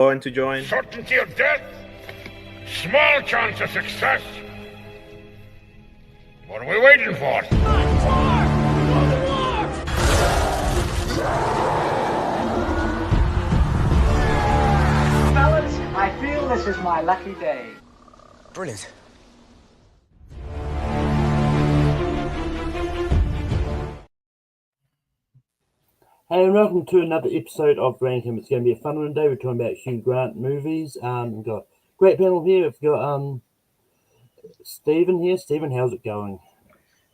going to join. Certainty of death, small chance of success. What are we waiting for? Fellas, I feel this is my lucky day. Brilliant. Hey, and welcome to another episode of Rankin. It's going to be a fun one today. We're talking about Hugh Grant movies. We've got a great panel here. We've got Stephen here. Stephen, how's it going?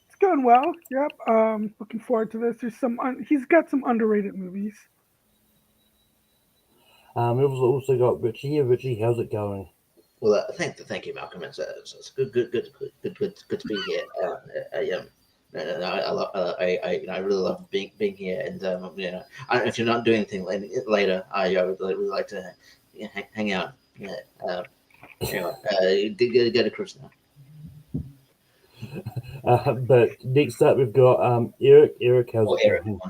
It's going well. Yep. Looking forward to this. There's he's got some underrated movies. We've also got Richie here. Richie, how's it going? Well, thank you, Malcolm. It's good to be here. I really love being here, and I don't know if you're not doing anything later. I would really like to hang out. Anyway, go to Chris now. But next up, we've got Eric. Eric, how's it going?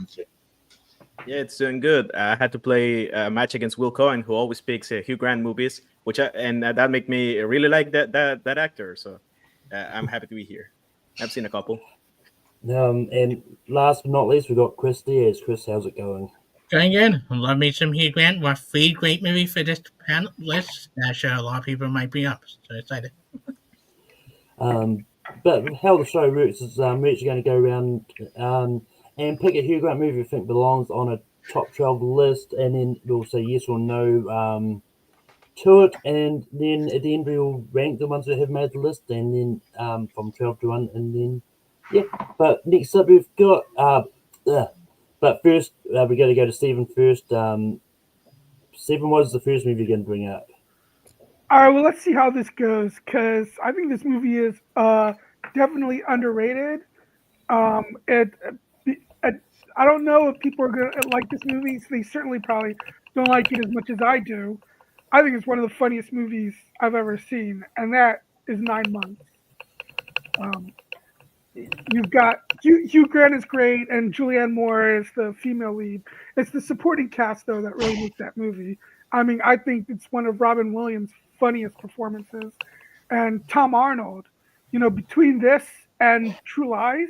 Yeah, it's doing good. I had to play a match against Will Cohen, who always picks Hugh Grant movies, that make me really like that actor. So I'm happy to be here. I've seen a couple. And last but not least, we've got Chris Diaz. Chris, how's it going? Going good. I love me some Hugh Grant. Watched 3 great movies for this panel list. I'm sure a lot of people might be up. So excited. But how the show works is we're actually going to go around and pick a Hugh Grant movie we think belongs on a top 12 list, and then we'll say yes or no to it, and then at the end we'll rank the ones that have made the list, and then from 12 to 1, and then yeah. But next up we've got but first we're going to go to Stephen first. Stephen, what is the first movie you're going to bring up? All right. Well, let's see how this goes, because I think this movie is definitely underrated. I don't know if people are going to like this movie. They certainly probably don't like it as much as I do. I think it's one of the funniest movies I've ever seen, and that is 9 Months. You've got Hugh Grant is great, and Julianne Moore is the female lead. It's the supporting cast, though, that really makes that movie. I mean, I think it's one of Robin Williams' funniest performances. And Tom Arnold, between this and True Lies,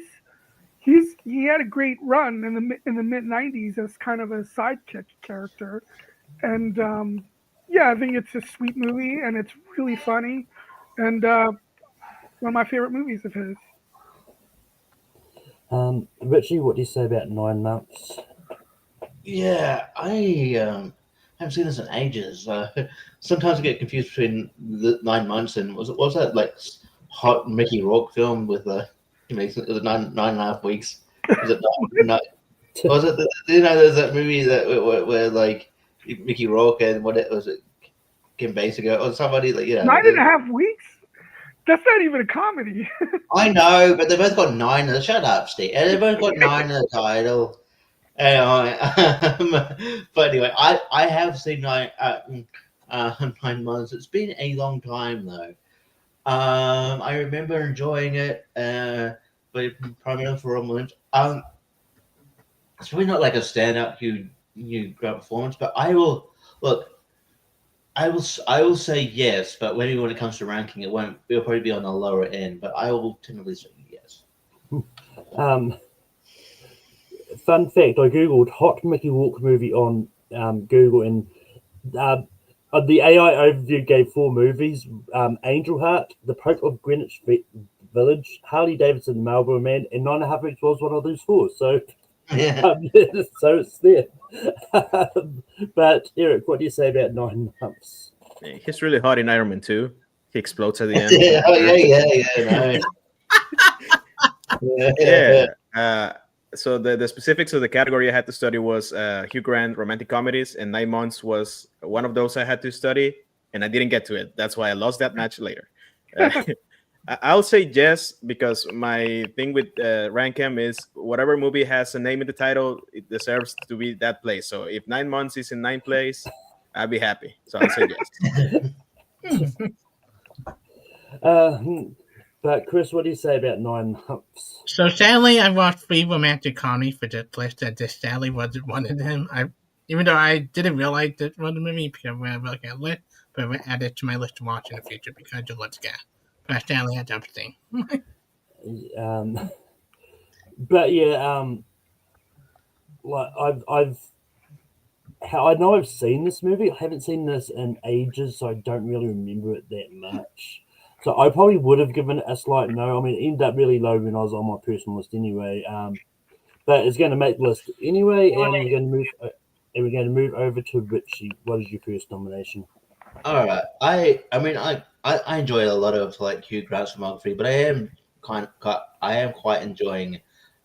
he had a great run in the mid 90s as kind of a sidekick character, and I think it's a sweet movie and it's really funny, and one of my favorite movies of his. Richie, what do you say about 9 Months? Yeah, I haven't seen this in ages. Sometimes I get confused between the 9 months and was that like hot Mickey Rourke film with the 9.5 weeks? Was it not? Was it? There's that movie that where like Mickey Rourke and was it? Kim Basinger or somebody like 9.5 weeks. That's not even a comedy. I know, but they both got 9. Shut up, Steve. And they both got 9 in the title. Anyway, but anyway, I have seen 9 Months. It's been a long time though. I remember enjoying it, but primarily for Robin Williams. It's really not like a stand-up Hugh Grant performance, but I will say yes, but when it comes to ranking, it'll probably be on the lower end, but I will typically say yes. Fun fact, I googled hot Mickey Rourke movie on Google, and the AI overview gave 4 movies: Angel Heart, The Pope of Greenwich Village, Harley Davidson, Marlboro Man, and 9.5 Weeks was one of those 4. So, Yeah. So it's there. But Eric, what do you say about 9 Months? He's really hot in Iron Man 2. He explodes at the end. Yeah. So the specifics of the category I had to study was Hugh Grant romantic comedies, and 9 Months was one of those I had to study, and I didn't get to it. That's why I lost that match later. I'll say yes, because my thing with Rankem is whatever movie has a name in the title, it deserves to be that place. So if 9 Months is in 9th place, I'll be happy. So I'll say yes. But Chris, what do you say about 9 Months? So sadly, I watched 3 romantic comedies for this list, and this sadly wasn't one of them. Even though I didn't realize that was the movie because when I look at it, but I add it to my list to watch in the future because it looks good. But I sadly had to abstain. Um, but yeah, like I know I've seen this movie. I haven't seen this in ages, so I don't really remember it that much. So I probably would have given it a slight no. I mean, it ended up really low when I was on my personal list anyway. But it's going to make the list anyway, and we're going to move. And we're going to move over to Richie. What is your first nomination? All right. I enjoy a lot of like Hugh Grant's filmography, but I am quite enjoying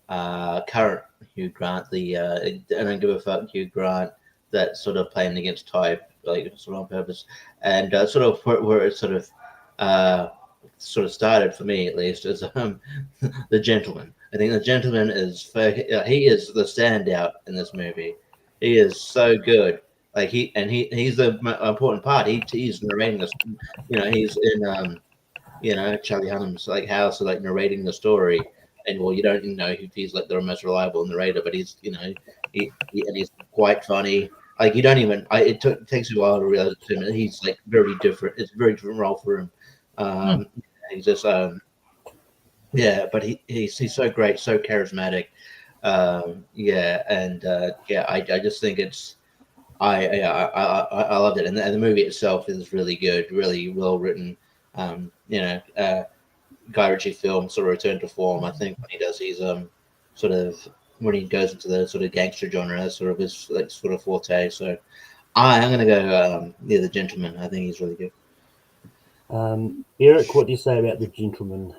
current Hugh Grant, the I don't give a fuck Hugh Grant, that sort of playing against type, like sort of on purpose, and sort of where it sort of started for me at least is the Gentleman. I think the Gentleman he is the standout in this movie. He is so good. Like he's the important part. He's narrating this. He's in Charlie Hunnam's like house, like narrating the story. And well, you don't know if he's like the most reliable narrator, but he's and he's quite funny. Like you don't even. It takes a while to realize that he's like very different. It's a very different role for him. He's just yeah, but he's so great, so charismatic. I just think it's I loved it, and the movie itself is really good, really well written. Guy Ritchie film sort of return to form. I think when he does his sort of when he goes into the sort of gangster genre, that's sort of his like sort of forte. So I'm gonna go The Gentleman. I think he's really good. Eric, what do you say about The Gentleman?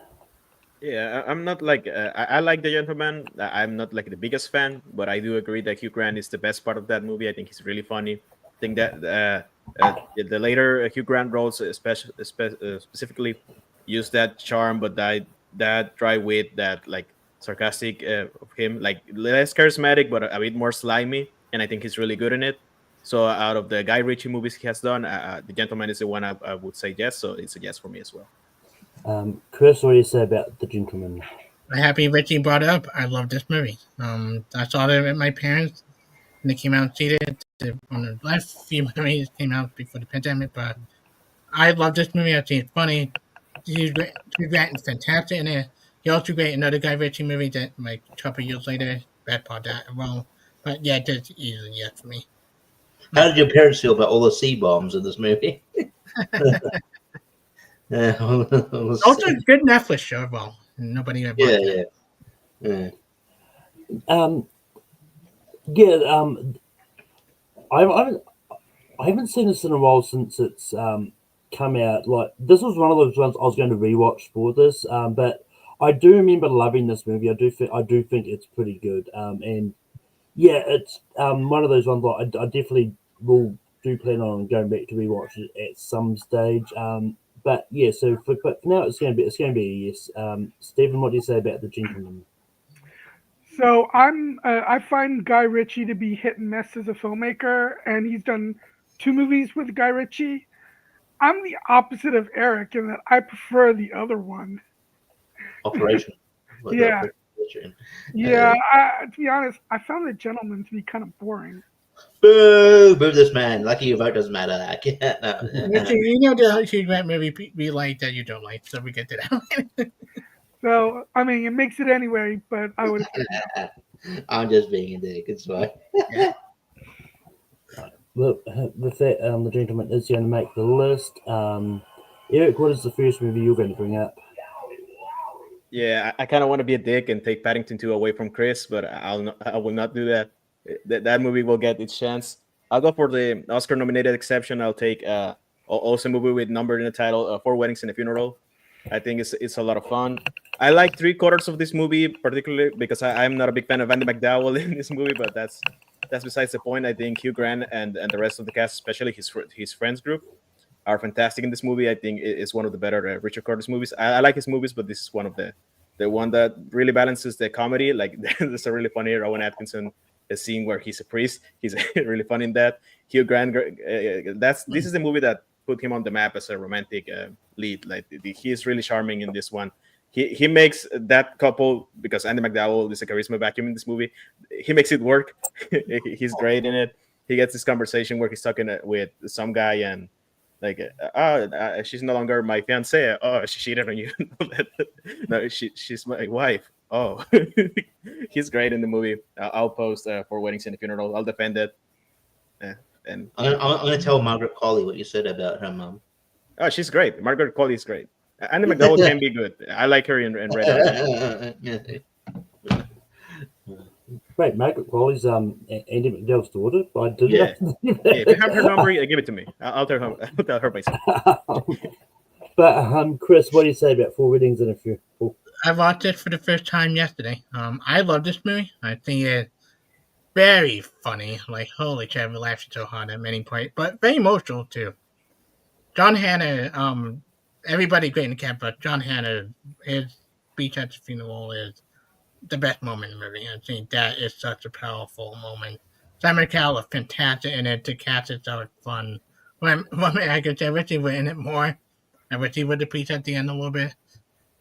Yeah, I'm not like I like The Gentleman. I'm not like the biggest fan, but I do agree that Hugh Grant is the best part of that movie. I think he's really funny. I think that the later Hugh Grant roles, specifically, use that charm, but that dry wit, that like sarcastic of him, like less charismatic, but a bit more slimy, and I think he's really good in it. So out of the Guy Ritchie movies he has done, The Gentleman is the one I would say yes. So it's a yes for me as well. Chris, what do you say about The Gentleman? I'm happy Richie brought it up. I love this movie. I saw it with my parents when they came out and see it. One of the last few movies came out before the pandemic, but I love this movie. I think it's funny. Hugh Grant is fantastic in it. He also great in another Guy Ritchie movie that like a couple years later, bad part that well. But yeah, that's easily yes for me. How did your parents feel about all the C bombs in this movie? Also, a good Netflix show. Well, nobody ever watched it. Yeah. Yeah. I haven't seen this in a while since it's come out. Like this was one of those ones I was going to rewatch for this, but I do remember loving this movie. I do think it's pretty good. And yeah, it's one of those ones that I definitely do plan on going back to rewatch it at some stage. But yeah, but for now it's going to be a yes. Stephen, what do you say about The Gentleman? So I find Guy Ritchie to be hit and miss as a filmmaker, and he's done 2 movies with Guy Ritchie. I'm the opposite of Eric in that I prefer the other one. Operation. Yeah. Operation. Yeah, to be honest, I found The Gentleman to be kind of boring. Boo! Boo this man. Lucky your vote doesn't matter. I can't. Richie, you know the Hugh Grant movie we like that you don't like, so we get to that. So, I mean, it makes it anyway, but I would have I'm just being a dick. It's fine. Look, with that, The Gentleman is going to make the list. Eric, what is the first movie you're going to bring up? Yeah, I kind of want to be a dick and take Paddington 2 away from Chris, but I will not do that. That movie will get its chance. I'll go for the Oscar-nominated exception. I'll take also a movie with number in the title, Four Weddings and a Funeral. I think it's a lot of fun. I like 3/4 of this movie, particularly because I'm not a big fan of Andy McDowell in this movie, but that's besides the point. I think Hugh Grant and the rest of the cast, especially his friends group, are fantastic in this movie. I think it's one of the better Richard Curtis movies. I like his movies, but this is one of the one that really balances the comedy. Like there's a really funny Rowan Atkinson scene where he's a priest. He's really funny in that. Hugh Grant. This is the movie that put him on the map as a romantic lead. Like he's really charming in this one. He makes that couple, because Andy McDowell is a charisma vacuum in this movie. He makes it work. He's great in it. he gets this conversation where he's talking with some guy and like, she's no longer my fiance. Oh, she cheated on you. No, she's my wife. Oh, he's great in the movie. I'll post for weddings and funerals. I'll defend it. And I'm gonna tell Margaret Qualley what you said about her mom. oh, she's great. Margaret Qualley is great. Andy McDowell can be good. I like her in Red Eye. Wait, Margaret Qualley's Andy McDowell's daughter. I didn't Yeah. know. If you have her number, give it to me. I'll tell her. I'll tell her myself. But Chris, what do you say about Four Weddings and a Funeral? I watched it for the first time yesterday. I love this movie. I think it's very funny. Like, holy crap, we laughed so hard at many points, but very emotional too. John Hannah, everybody great in the camp, but John Hannah, his speech at the funeral is the best moment in the movie. I think that is such a powerful moment. Simon Cowell is fantastic in it. The cast is so fun. One actor, I wish he were in it more. I wish he would have preached at the end a little bit.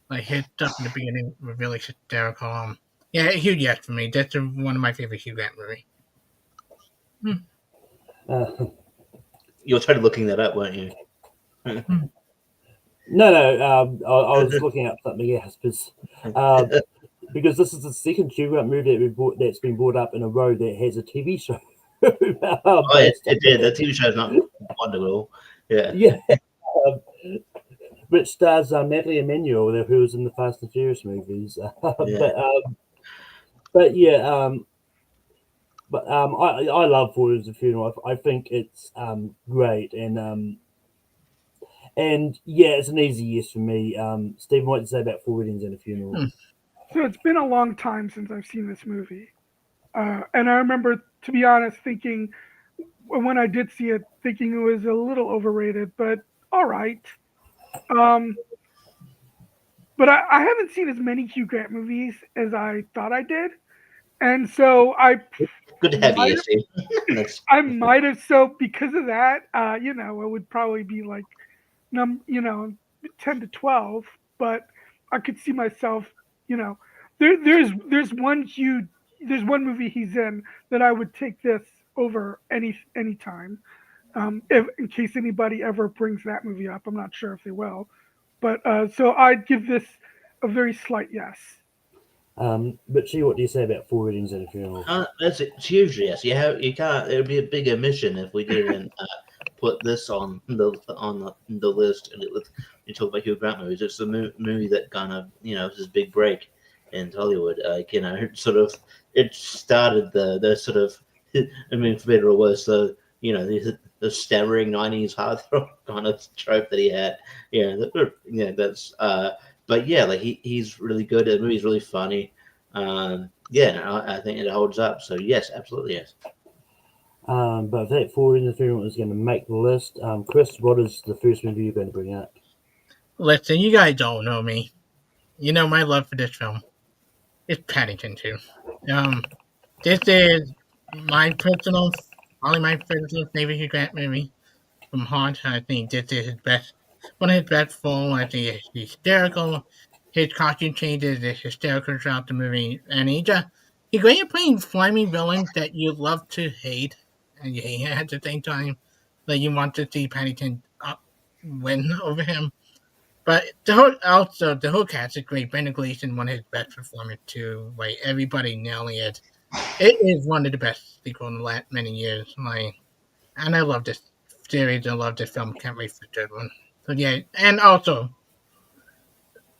Like his stuff in the beginning was really hysterical. Yeah, Hugh, yes, for me. That's one of my favorite Hugh Grant movies. You were totally looking that up, weren't you? No. I was looking up something else because this is the second Hugh Grant movie that's been brought up in a row that has a TV show. It did. The TV show is not wonderful. Yeah. Yeah. Which stars Natalie Emmanuel, who was in the Fast and Furious movies. But yeah, I love Four Weddings and a Funeral. I think it's great, and yeah, it's an easy yes for me. Stephen, what do you say about Four Weddings and a Funeral? So it's been a long time since I've seen this movie, and I remember, to be honest, thinking when I did see it, thinking it was a little overrated, but all right. But I haven't seen as many Hugh Grant movies as I thought I did, and so Good to have you, Steve. I might have, so because of that, it would probably be like 10 to 12, but I could see myself, there's one movie he's in that I would take this over any time. If in case anybody ever brings that movie up, I'm not sure if they will, but so I'd give this a very slight yes. Richie, what do you say about Four Weddings and a Funeral? That's a huge yes. You can't. It would be a big omission if we didn't put this on the list. And you talk about Hugh Grant movies. It's the movie that kind of was his big break in Hollywood. Sort of it started the sort of, I mean, for better or worse, the stammering 90s heartthrob kind of trope that he had. That's but yeah, like he's really good. The movie's really funny. I think it holds up. So yes, absolutely yes. But that Four Weddings and a Funeral is going to make the list. Chris, what is the first movie you're going to bring up? Listen, you guys don't know me. You know my love for this film. It's Paddington 2. This is probably my personal favorite Hugh Grant movie from Haunt. I think this is one of his best films. I think it's hysterical. His costume changes is hysterical throughout the movie. And he's great at playing slimy villains that you love to hate. And you hate at the same time. Like you want to see Paddington win over him. But the whole cast is great. Brendan Gleeson, one of his best performers too. Like everybody nailing it. It is one of the best sequels in the last many years. And I love this series. I love this film. Can't wait for the third one. So yeah, and also,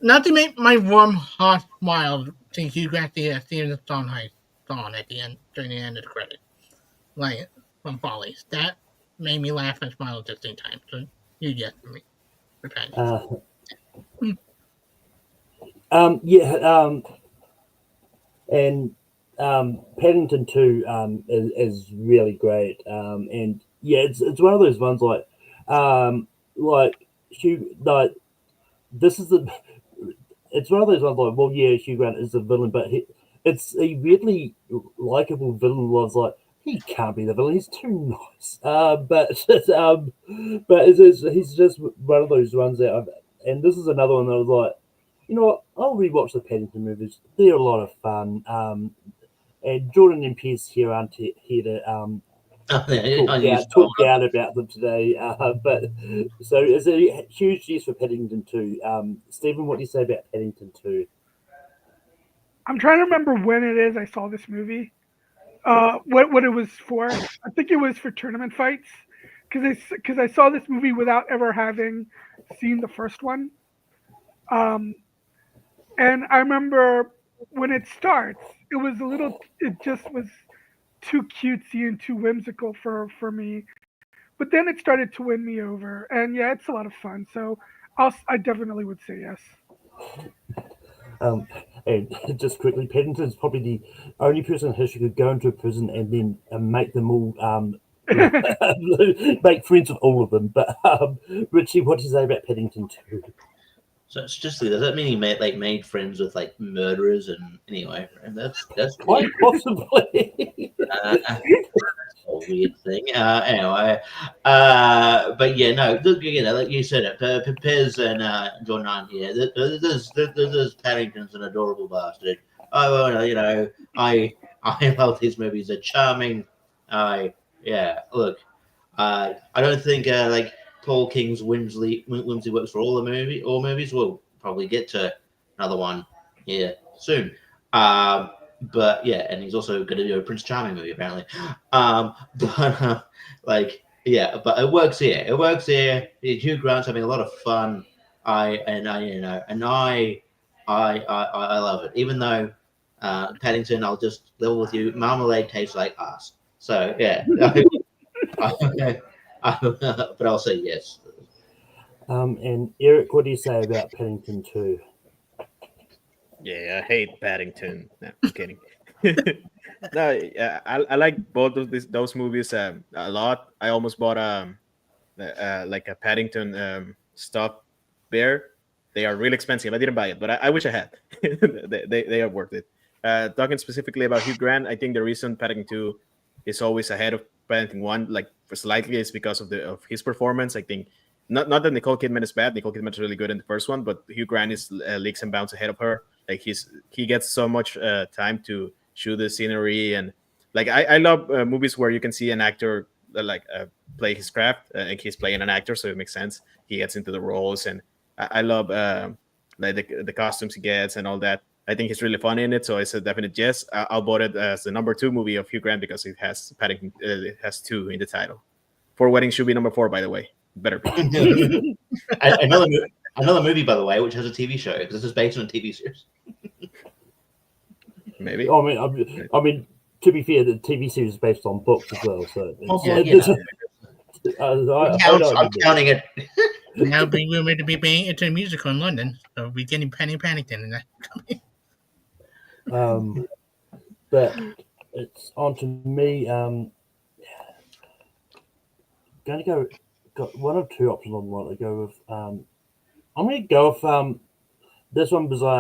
not to make my warm heart smile, since you got the Stephen Sondheim song at the end during the end of the credit, like from Follies. That made me laugh and smile at the same time. So you get for me. And Paddington 2 is really great. And yeah, it's one of those ones this is it's one of those ones like, well, yeah, Hugh Grant is the villain, but it's a weirdly likable villain. Was like, he can't be the villain; he's too nice. But he's just one of those ones that and this is another one that was like, you know what? I'll rewatch the Paddington movies. They're a lot of fun. And Jordan and Pierce here aren't here to talked down about them today. But so is a huge use for Paddington 2. Stephen, what do you say about Paddington 2? I'm trying to remember when it is I saw this movie. What it was for. I think it was for tournament fights because I saw this movie without ever having seen the first one. And I remember when it starts, it just was too cutesy and too whimsical for me. But then it started to win me over, and yeah, it's a lot of fun. So I definitely would say yes. And just quickly, Paddington's probably the only person in history who could go into a prison and then make them all make friends with all of them. But Richie, what do you say about Paddington 2? So it's just does that mean he made friends with like murderers and anyway? That's Quite weird. possibly. A weird thing. But yeah, no. Look, like you said, Pez and John aren't here. There's Paddington's an adorable bastard. I love these movies. They're charming. Look, I don't think like Paul King's whimsy works for all movies. We'll probably get to another one here soon. But yeah, and he's also going to do a Prince Charming movie apparently. But it works here. It works here. Hugh Grant's having a lot of fun. I love it. Even though Paddington, I'll just level with you. Marmalade tastes like ass. So yeah, but I'll say yes. And Eric, what do you say about Paddington 2? Yeah, I hate Paddington. No, I'm kidding. No, I like both of those movies a lot. I almost bought like a Paddington stuffed bear. They are really expensive. I didn't buy it, but I wish I had. they are worth it. Talking specifically about Hugh Grant, I think the reason Paddington 2 is always ahead of Paddington 1, like for slightly, is because of his performance. I think not that Nicole Kidman is bad. Nicole Kidman is really good in the first one, but Hugh Grant is leaps and bounds ahead of her. Like he gets so much time to shoot the scenery, and like I love movies where you can see an actor play his craft, and he's playing an actor, so it makes sense. He gets into the roles, and I love like the costumes he gets and all that. I think he's really funny in it, so it's a definite yes. I'll vote it as the number 2 movie of Hugh Grant because it has Paddington. It has 2 in the title. For Wedding should be number 4, by the way. Better be. Another movie, by the way, which has a TV show because this is based on a TV series. Maybe. I mean, to be fair, the TV series is based on books as well. So I'm counting it. Now being rumored to be being into a musical in London, so we're getting Penny Paddington in that. But it's on to me. Going to got one of 2 options I want to go with. I'm going to go with this one because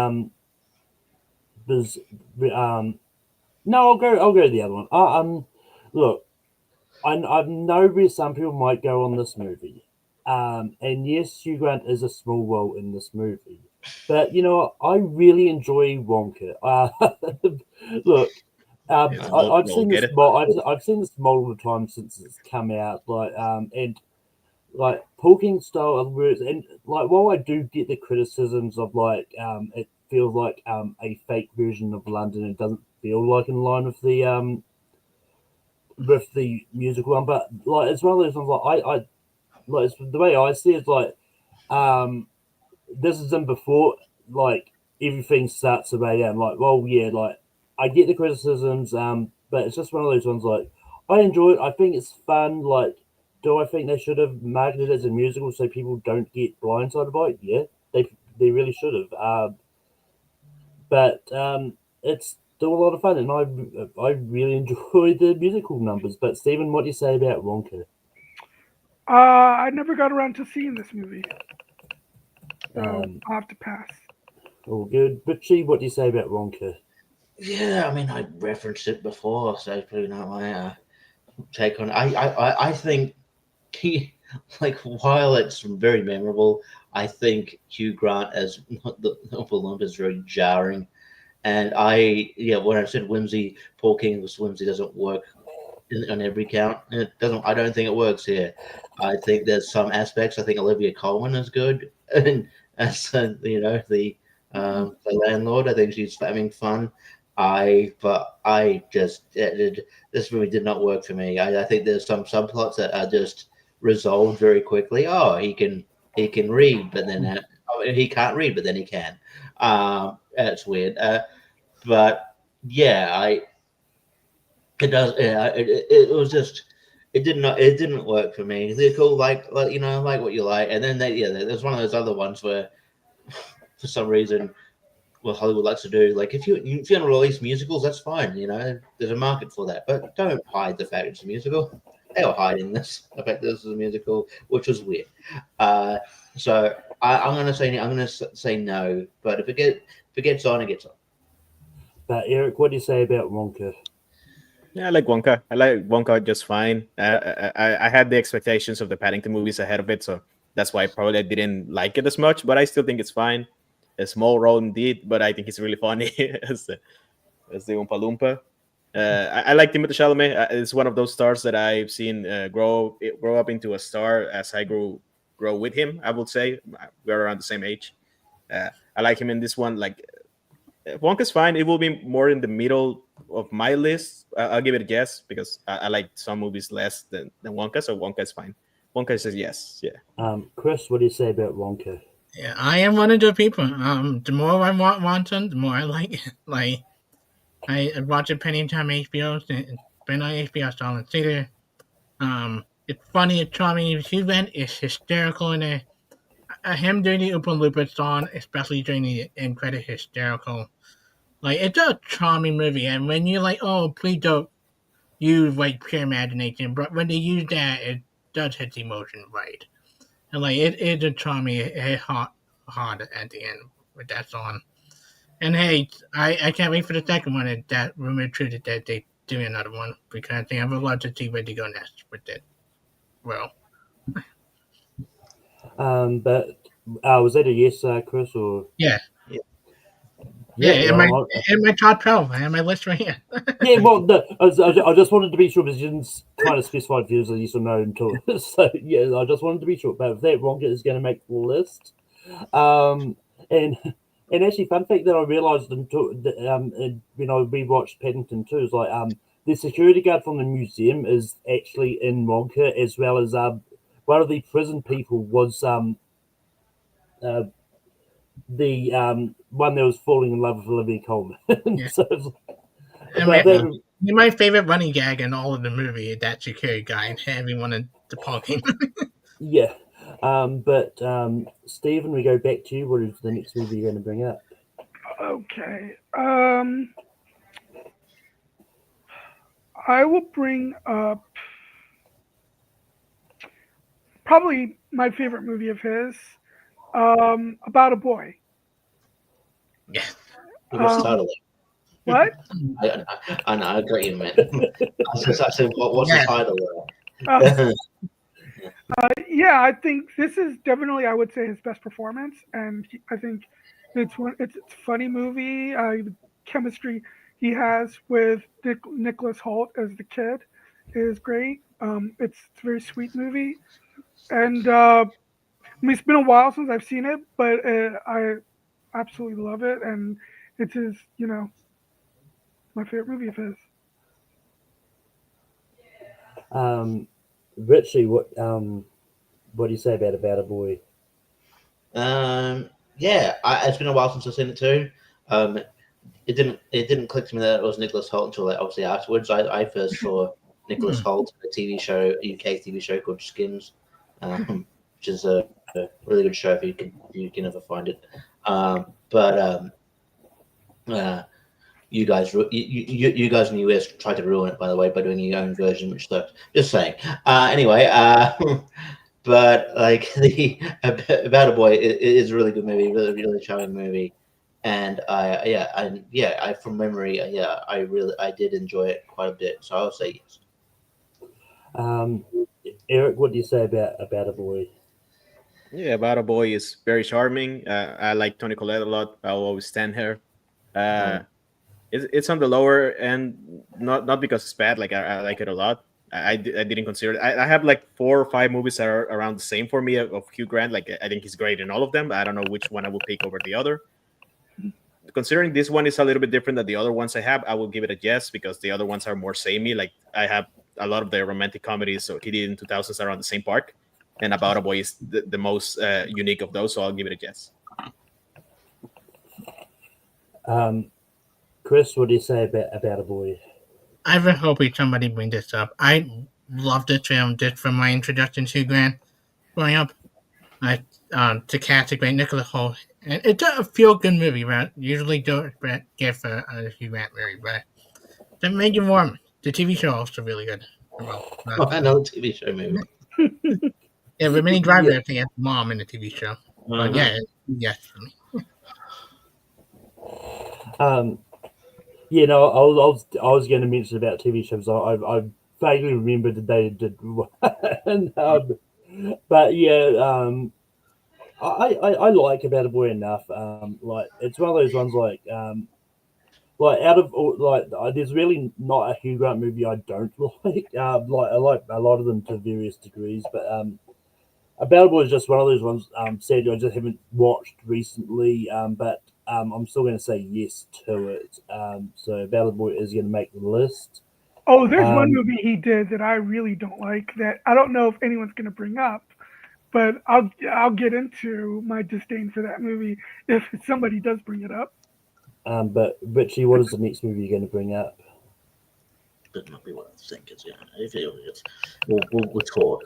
no, I'll go the other one. Look, I know where some people might go on this movie. And yes, Hugh Grant is a small role in this movie, but you know I really enjoy Wonka. Look, I've seen this. I've seen this multiple times since it's come out. And like Paul King's style of words, and like while I do get the criticisms of it feels like a fake version of London, it doesn't feel like in line with the musical one, but like it's one of those ones I like the way I see it, like this is in before like everything starts to weigh down. Like, well, yeah, like I get the criticisms, but it's just one of those ones like I enjoy it. I think it's fun. Like, do I think they should have marketed it as a musical so people don't get blindsided by it? Yeah, they really should have. But it's still a lot of fun, and I really enjoy the musical numbers. But Stephen, what do you say about Wonka? I never got around to seeing this movie, so I'll have to pass. All good. Richie, what do you say about Wonka? Yeah, I mean, I referenced it before, so it's probably not my take on it. I think while it's very memorable, I think Hugh Grant as the Olympus is very jarring. And when I said whimsy, Paul King's whimsy doesn't work on every count. It doesn't. I don't think it works here. I think there's some aspects. I think Olivia Colman is good, and as the landlord, I think she's having fun. This movie did not work for me. I think there's some subplots that are just resolved very quickly. Oh, he can read, but then he can't read, but then he can. That's weird. But yeah, it does. Yeah, it was just it didn't work for me. They're cool, like like what you like, and then there's one of those other ones where for some reason what Hollywood likes to do, like if you want to release musicals, that's fine. There's a market for that, but don't hide the fact it's a musical. They were hiding the fact this is a musical, which was weird. So I'm gonna say no, but if it gets on, it gets on. But Eric, what do you say about Wonka? Yeah, I like Wonka. I like Wonka just fine. I had the expectations of the Paddington movies ahead of it, so that's why probably I didn't like it as much. But I still think it's fine. A small role indeed, but I think he's really funny as the Oompa Loompa. I like Timothée Chalamet. It's one of those stars that I've seen grow up into a star as I grow with him. I would say we're around the same age. I like him in this one. Like Wonka's fine. It will be more in the middle of my list. I'll give it a yes because I like some movies less than Wonka, so Wonka is fine. Wonka says yes. Yeah. Chris, what do you say about Wonka? Yeah, I am one of the people. The more I want one, the more I like it. Like I watch it penny time HBO. It's been on HBO, so on theater. It's funny, it's charming. Hugh Grant is hysterical in it. Him doing the Oompa Loompa song, especially during the end credit, hysterical. Like it's a charming movie, and when you're like, oh, please don't use like pure imagination, but when they use that, it does hit the emotion right. And like it's a charming, it hit hard at the end with that song. And hey, I can't wait for the second one. And that rumor true that they do another one because I think I would love to see where they go next with it. Well, But was that a yes, Chris, or yeah, yeah? in my top 12, I have my list right here. Yeah, well, no, I just wanted to be sure because you didn't kind of specify if it was a yes or no until. So yeah, I just wanted to be sure. But if that Wonka is going to make the list, and actually, fun fact that I realised when I rewatched Paddington 2 is like the security guard from the museum is actually in Wonka, as well as one of the prison people was the one that was falling in love with Olivia Colman. Yeah. So my favorite running gag in all of the movie is that security guy and everyone in the parking. yeah. But Stephen, we go back to you. What is the next movie you're going to bring up? Okay. I will bring up probably my favorite movie of his, About a Boy. Yeah. What's the title? What? I know, I got you, man. I said, what's the title? Yeah, I think this is definitely, I would say, his best performance, and I think it's a funny movie. The chemistry he has with Nicholas Hoult as the kid is great. It's a very sweet movie, and I mean, it's been a while since I've seen it, but I absolutely love it, and it's his, my favorite movie of his. Richie, what do you say about a boy? Yeah, it's been a while since I've seen it too. It didn't click to me that it was Nicholas Hoult until obviously afterwards. I first saw Nicholas Hoult in a TV show, a UK TV show called Skins, which is a really good show if you can ever find it. You guys in the US tried to ruin it, by the way, by doing your own version, which sucks. Just saying. Anyway, but like the About a Boy is a really good movie, really really charming movie, and I from memory, I did enjoy it quite a bit, so I'll say yes. Eric, what do you say about a boy? Yeah, About a Boy is very charming. I like Toni Collette a lot. I'll always stand her. It's on the lower end, not because it's bad. Like I like it a lot. I didn't consider it. I have like 4 or 5 movies that are around the same for me of Hugh Grant. Like I think he's great in all of them. I don't know which one I will pick over the other. Considering this one is a little bit different than the other ones I have, I will give it a yes because the other ones are more samey. Like I have a lot of the romantic comedies so he did in 2000s are on the same park, and About a Boy is the most unique of those, so I'll give it a yes. Chris, what do you say about a boy? I really hope somebody bring this up. I love this film just from my introduction to Grant growing up. To cast a great Nicholas Hoult, and it's a feel-good movie. Right? Usually don't get for a Hugh Grant movie, but that made you warm. The TV show also really good. Well, Another TV show movie. yeah, with Minnie Driver, I think it's mom in the TV show. But yeah, yes for me. Yeah, no, I was going to mention about TV shows. I vaguely remember that they did one, but yeah, I like About a Boy enough. Like it's one of those ones like out of all, there's really not a Hugh Grant movie I don't like. Like I like a lot of them to various degrees, but About a Boy is just one of those ones. Sadly, I just haven't watched recently. But I'm still going to say yes to it. So About a Boy is going to make the list. Oh, there's one movie he did that I really don't like that I don't know if anyone's going to bring up, but I'll get into my disdain for that movie if somebody does bring it up. But Richie, what is the next movie you're going to bring up? That might be what I think. We'll talk.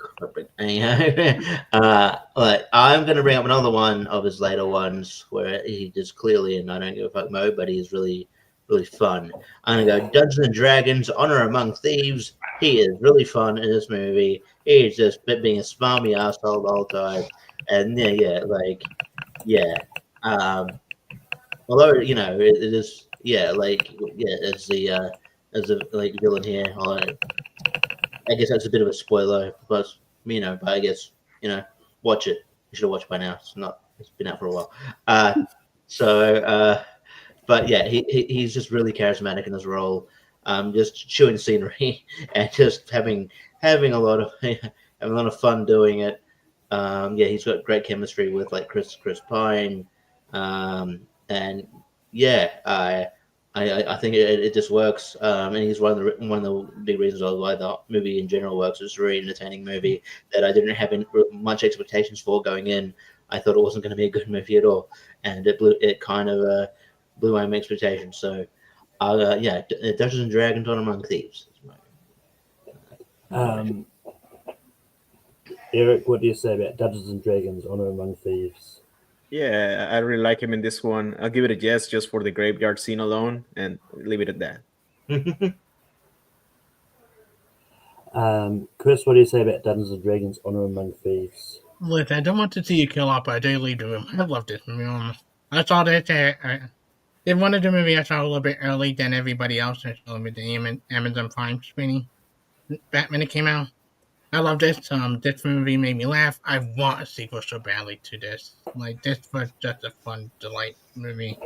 Like I'm going to bring up another one of his later ones where he just clearly in I don't give a fuck mode, but he's really fun. I'm going to go Dungeons and Dragons: Honor Among Thieves. He is really fun in this movie. He's just being a smarmy asshole the whole time, and although it is as a villain here. I guess that's a bit of a spoiler, but I guess watch it. You should have watched it by now. It's been out for a while. But yeah, he's just really charismatic in his role. Just chewing scenery and just having a lot of fun doing it. He's got great chemistry with like Chris Pine, and yeah, I think it just works, and he's one of the big reasons why the movie in general works. It's a very entertaining movie that I didn't have much expectations for going in. I thought it wasn't going to be a good movie at all, and it kind of blew my expectations. So, Dungeons and Dragons: Honor Among Thieves. Eric, what do you say about Dungeons and Dragons: Honor Among Thieves? Yeah, I really like him in this one. I'll give it a yes just for the graveyard scene alone, and leave it at that. Chris, what do you say about Dungeons and Dragons: Honor Among Thieves? Look, I don't want to see you kill off, but I do leave the room. I love this movie. I saw this. It's one of the movies I saw a little bit early than everybody else. I saw it with the Amazon Prime screening back when it came out. I love this. This movie made me laugh. I want a sequel so badly to this. Like, this was just a fun, delight movie.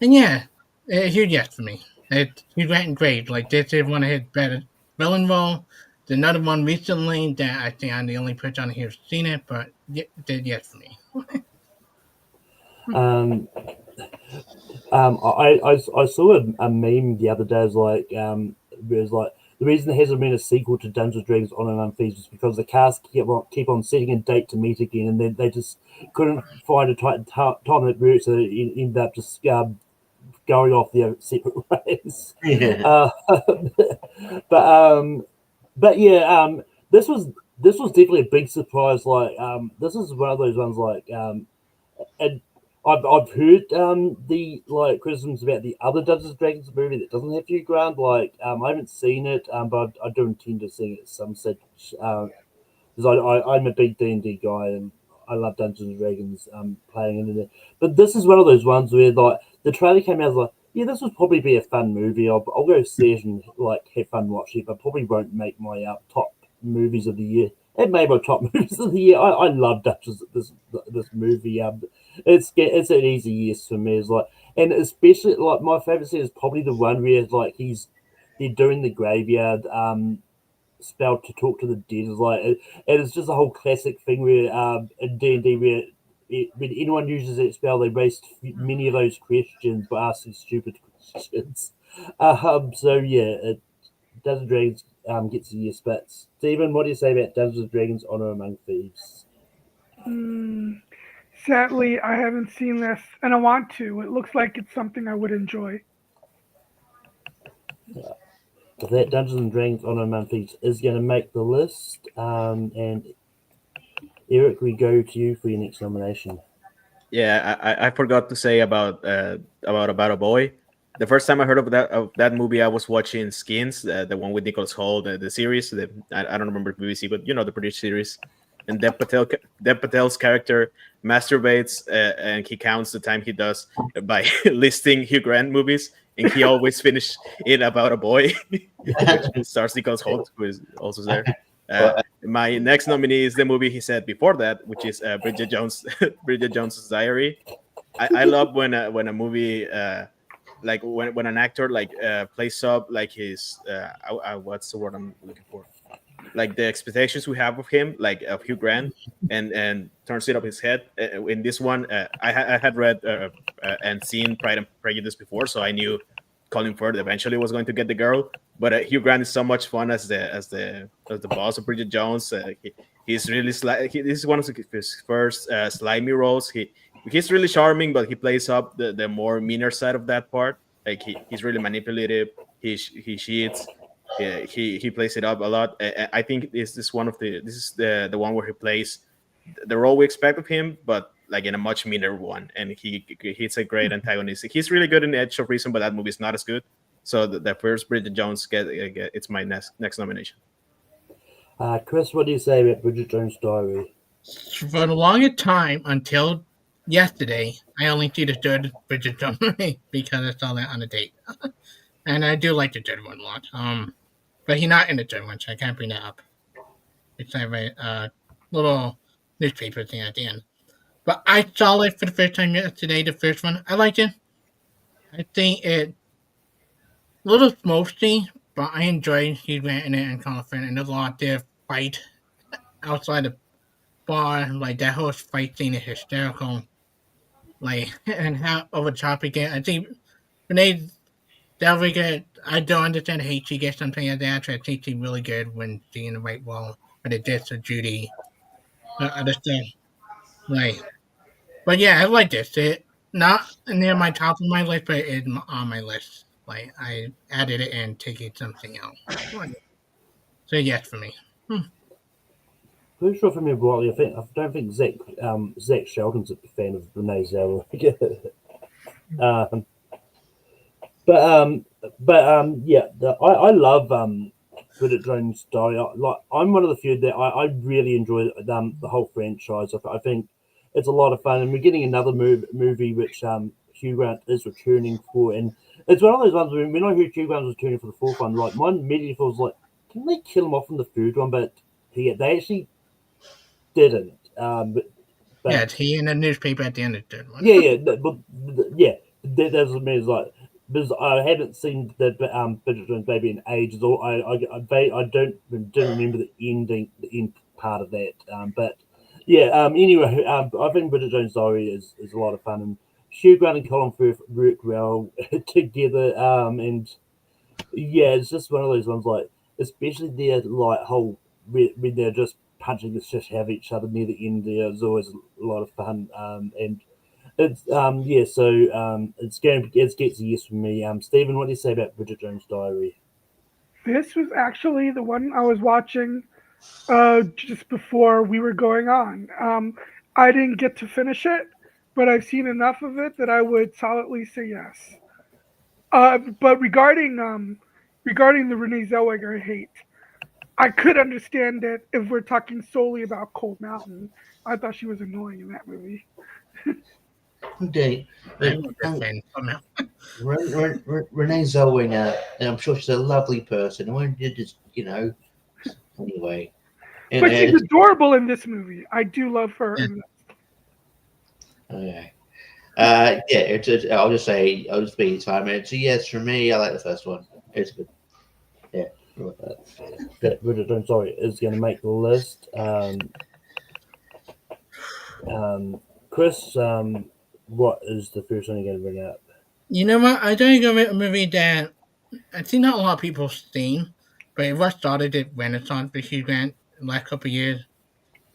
And yeah, a huge yes for me. He went great. Like, this is one of his better villain role. There's another one recently that I think I'm the only person on here who's seen it, but did yes for me. I saw a meme the other day. It was like the reason there hasn't been a sequel to Dungeons and Dragons: Honor Among Thieves is because the cast keep on setting a date to meet again, and then they just couldn't find a time that worked, so they ended up just going off their separate ways. Yeah. But yeah, this was definitely a big surprise. Like, this is one of those ones. Like, and I've heard the criticisms about the other Dungeons and Dragons movie that doesn't have Hugh Grant. Like, I haven't seen it, but I do intend to see it at some stage. Because I'm a big D&D guy and I love Dungeons and Dragons. Playing in it, but this is one of those ones where like the trailer came out, I was like, yeah, this would probably be a fun movie. I'll go see it and like have fun watching it, but probably won't make my top movies of the year. It made my top movies of the year. I love this movie. It's an easy yes for me. It's like and especially like my favorite scene is probably the one where like they're doing the graveyard spell to talk to the dead. Is like and it's just a whole classic thing where in D&D where when anyone uses that spell, they raise many of those questions by asking stupid questions. So yeah, Dungeons and Dragons gets a yes. But Stephen, what do you say about Dungeons and Dragons: Honor Among Thieves? Sadly, I haven't seen this, and I want to. It looks like it's something I would enjoy. That Dungeons and Dragons: Honor Among Thieves is going to make the list. And Eric, we go to you for your next nomination. Yeah, I forgot to say about a boy. The first time I heard of that movie, I was watching Skins, the one with Nicholas Hoult, the series. I don't remember BBC, but the British series. And Dev Patel's character masturbates, and he counts the time he does by listing Hugh Grant movies, and he always finishes it about a boy, which stars Nicholas Hoult, who is also there. My next nominee is the movie he said before that, which is Bridget Jones's Diary. I love when a movie like when an actor like plays up like his what's the word I'm looking for, like the expectations we have of him, like of Hugh Grant, and turns it up his head. In this one, I had read and seen Pride and Prejudice before, so I knew Colin Firth eventually was going to get the girl. But Hugh Grant is so much fun as the boss of Bridget Jones. He's really this is one of his first slimy roles. He's really charming, but he plays up the more meaner side of that part. Like he's really manipulative. He cheats. He plays it up a lot. I think this is the one where he plays the role we expect of him, but like in a much meaner one. And he's a great antagonist. He's really good in Edge of Reason, but that movie is not as good. So the first Bridget Jones it's my next nomination. Chris, what do you say about Bridget Jones' Diary? For the longest time until yesterday, I only see the third Bridget Jones movie because I saw that on a date, and I do like the third one a lot. But he's not in the third one, so I can't bring that up. It's like a little newspaper thing at the end. But I saw it for the first time yesterday. The first one, I liked it. I think it a little smoky, but I enjoyed Hugh Grant in it and Colin Firth, and there's a lot there fight outside the bar. Like that whole fight scene is hysterical. Like and how over the top again. I think Renee Zellweger, I don't understand the hate she gets something like that. I think she's really good when she's in the right role. But it just Judy. I understand. Right. But yeah, I like this. It not near my top of my list, but it's on my list. Like I added it and taking something else. So yes for me. Who's sure for me broadly? I don't think Zach Sheldon's a fan of Renee Zellweger. Yeah, I love Bridget Jones' Diary. I'm one of the few that I really enjoy the whole franchise. I think it's a lot of fun, and we're getting another movie which Hugh Grant is returning for, and it's one of those ones when I heard Hugh Grant was returning for the fourth one, like mine immediately was like, can they kill him off in the third one? But they actually didn't. But yeah, it's he in the newspaper at the end of the third one. That doesn't mean it's like because I haven't seen the Bridget Jones Baby in ages. Or didn't remember the end part of that. Anyway, I think Bridget Jones Diary is a lot of fun, and Hugh Grant and Colin Firth work well together. And yeah, it's just one of those ones like, especially their like whole when they're just punching the shit out of each other near the end. There is always a lot of fun. And it's it gets a yes from me. Stephen, what do you say about Bridget Jones' Diary? This was actually the one I was watching just before we were going on. I didn't get to finish it, but I've seen enough of it that I would solidly say yes. But regarding the Renee Zellweger hate, I could understand it if we're talking solely about Cold Mountain. I thought she was annoying in that movie. Indeed. I'm a fan somehow. Renee Zellweger, and I'm sure she's a lovely person. Why did just anyway? But she's adorable in this movie. I do love her. Okay. I'll just say I'll just be time. It's a yes for me. I like the first one. It's good. Yeah. That I'm sorry is going to make the list. Chris, what is the first one you're going to bring up? You know what? I don't go with a movie that I think not a lot of people have seen, but it was started at Renaissance with Hugh Grant in the last couple of years,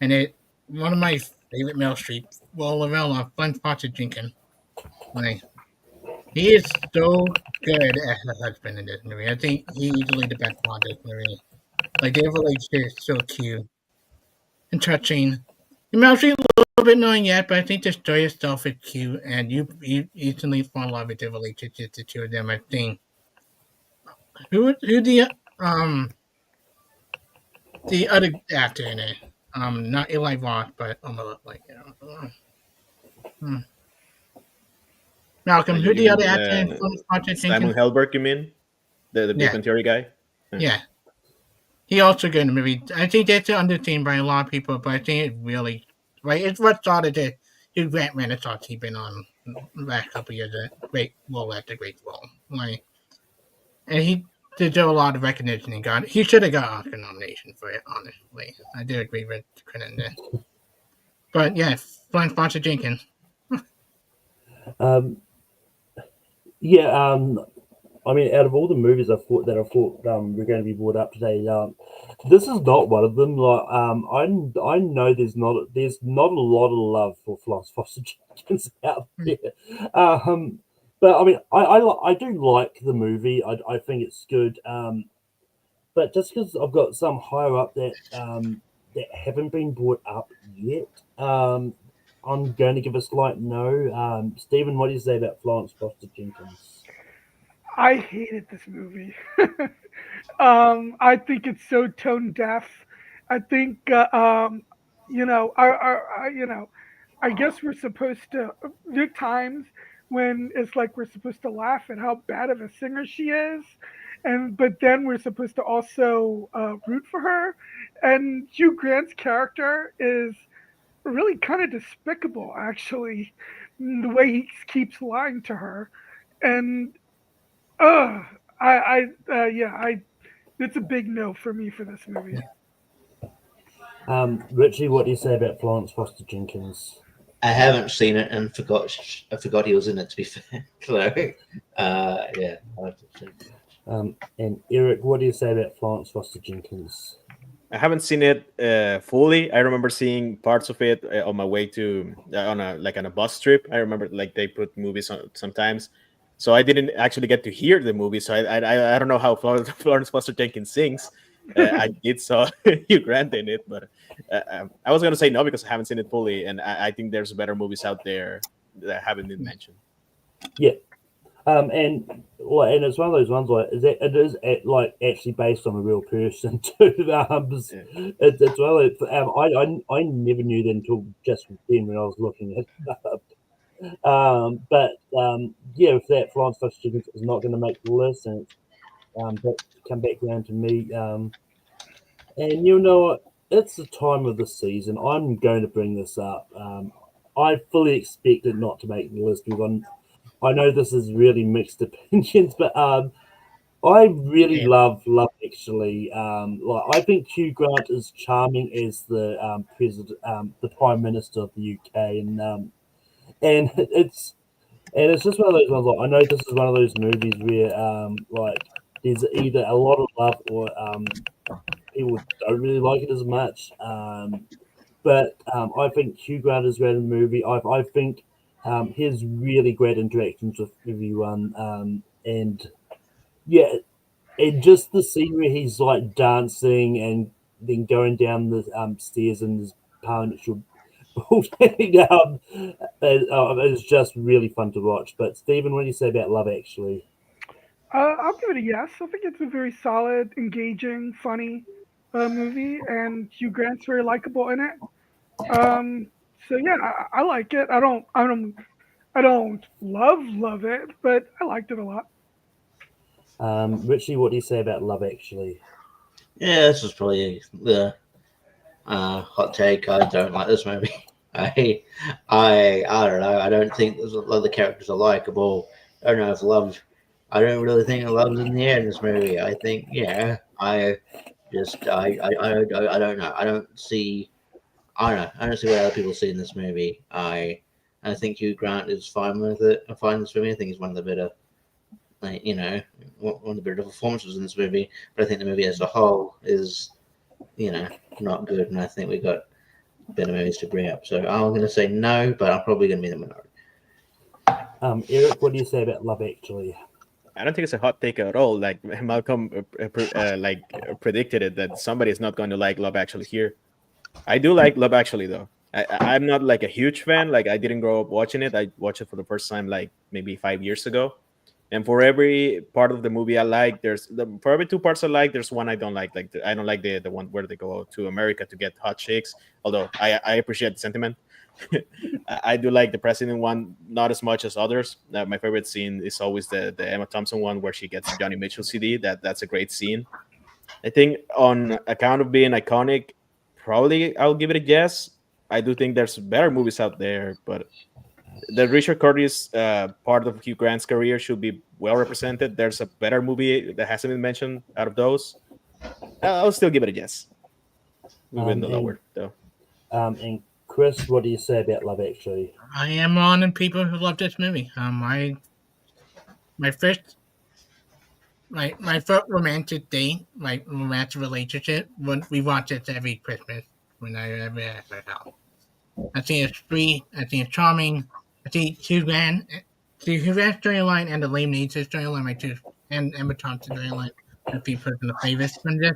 and it one of my favorite Meryl Streep, well, Lavella, Fun Foster Jenkins. Like, he is so good as a husband in this movie. I think he's easily the best part of this movie. Like, their relationship is so cute and touching. And Meryl Streep a little bit knowing yet, but I think the story itself is cute, and you instantly fall in love with the relationship, the two of them. I think who the other actor in it, not Eli Roth, but like Malcolm. Who You the mean other actor in Fun Foster Simon Jenkins? Helberg? You mean the Big Yeah, Bang Theory guy? yeah. He also good in the movie. I think that's underseen by a lot of people, but I think it really, right, it's what started the Hugh Grant Renaissance he's been on the last couple of years. A great role after great role. Like, and he deserved a lot of recognition he got. He should have got an Oscar nomination for it, honestly. I do agree with Crinton there. But yeah, Fun Foster Jenkins. Yeah, I mean, out of all the movies I thought we're going to be brought up today, this is not one of them. Like, I know there's not a lot of love for Florence Foster Jenkins out there. But I mean, I do like the movie. I think it's good. But just because I've got some higher up that haven't been brought up yet, I'm going to give a slight no. Stephen, what do you say about Florence Foster Jenkins? I hated this movie. I think it's so tone deaf. I think, I guess we're supposed to. There are times when it's like we're supposed to laugh at how bad of a singer she is, but then we're supposed to also root for her. And Hugh Grant's character is really kind of despicable, actually, the way he keeps lying to her, and I it's a big no for me for this movie. Richie, what do you say about Florence Foster Jenkins? I haven't seen it and I forgot he was in it. To be fair, so yeah. And Eric, what do you say about Florence Foster Jenkins? I haven't seen it fully. I remember seeing parts of it on my way to on a bus trip. I remember like they put movies on sometimes, so I didn't actually get to hear the movie. So I don't know how Florence Foster Jenkins sings. I did saw Hugh Grant in it, but I was gonna say no because I haven't seen it fully, and I think there's better movies out there that haven't been mentioned. Yeah. And it's one of those ones like it is like actually based on a real person too. It's one of those, I never knew that until just then when I was looking at it up. Yeah, with that, Florence Foster Jenkins is not going to make the list, and but come back around to me. And you know what? It's the time of the season. I'm going to bring this up. I fully expected not to make the list because I know this is really mixed opinions, but I really love Actually. Like I think Hugh Grant is charming as the president, the Prime Minister of the UK, and it's just one of those ones. Like I know this is one of those movies where like there's either a lot of love or people don't really like it as much. But I think Hugh Grant is great in the movie. I think his really great interactions with everyone, and yeah, and just the scene where he's like dancing and then going down the stairs in his parliamentary building, it's just really fun to watch. But Stephen, what do you say about Love Actually? I'll give it a yes. I think it's a very solid, engaging, funny movie, and Hugh Grant's very likable in it. So yeah, I like it. I don't love it, but I liked it a lot. Richie, what do you say about Love Actually? Yeah, this is probably the hot take. I don't like this movie. I don't know. I don't think there's a lot of the characters are likable. I don't know if love. I don't really think love's in the air in this movie. I think I just I don't know. I don't see. I don't know. I don't see what other people see in this movie. I think Hugh Grant is fine with it. I find this movie. I think he's one of the better, like, one of the better performances in this movie. But I think the movie as a whole is, not good. And I think we got better movies to bring up. So I'm going to say no, but I'm probably going to be the minority. Eric, what do you say about Love Actually? I don't think it's a hot take at all. Like Malcolm predicted it that somebody is not going to like Love Actually here. I do like Love Actually though. I'm not like a huge fan. Like I didn't grow up watching it. I watched it for the first time like maybe 5 years ago. And for every part of the movie I like, for every two parts I like, there's one I don't like. Like I don't like the one where they go to America to get hot chicks. Although I appreciate the sentiment. I do like the president one, not as much as others. My favorite scene is always the Emma Thompson one where she gets Johnny Mitchell CD. That's a great scene. I think on account of being iconic, probably I'll give it a yes. I do think there's better movies out there, but the Richard Curtis part of Hugh Grant's career should be well represented. There's a better movie that hasn't been mentioned out of those. I'll still give it a yes. Moving the lower though. And Chris, what do you say about Love Actually? I am one of the people who love this movie. My first romantic date, my romantic relationship, when we watch it every Christmas when I ever at her house. I think it's sweet. I think it's charming. I think Hugh Grant's storyline and the Liam Neeson storyline, and Emma Thompson storyline, would be personal favorites from this.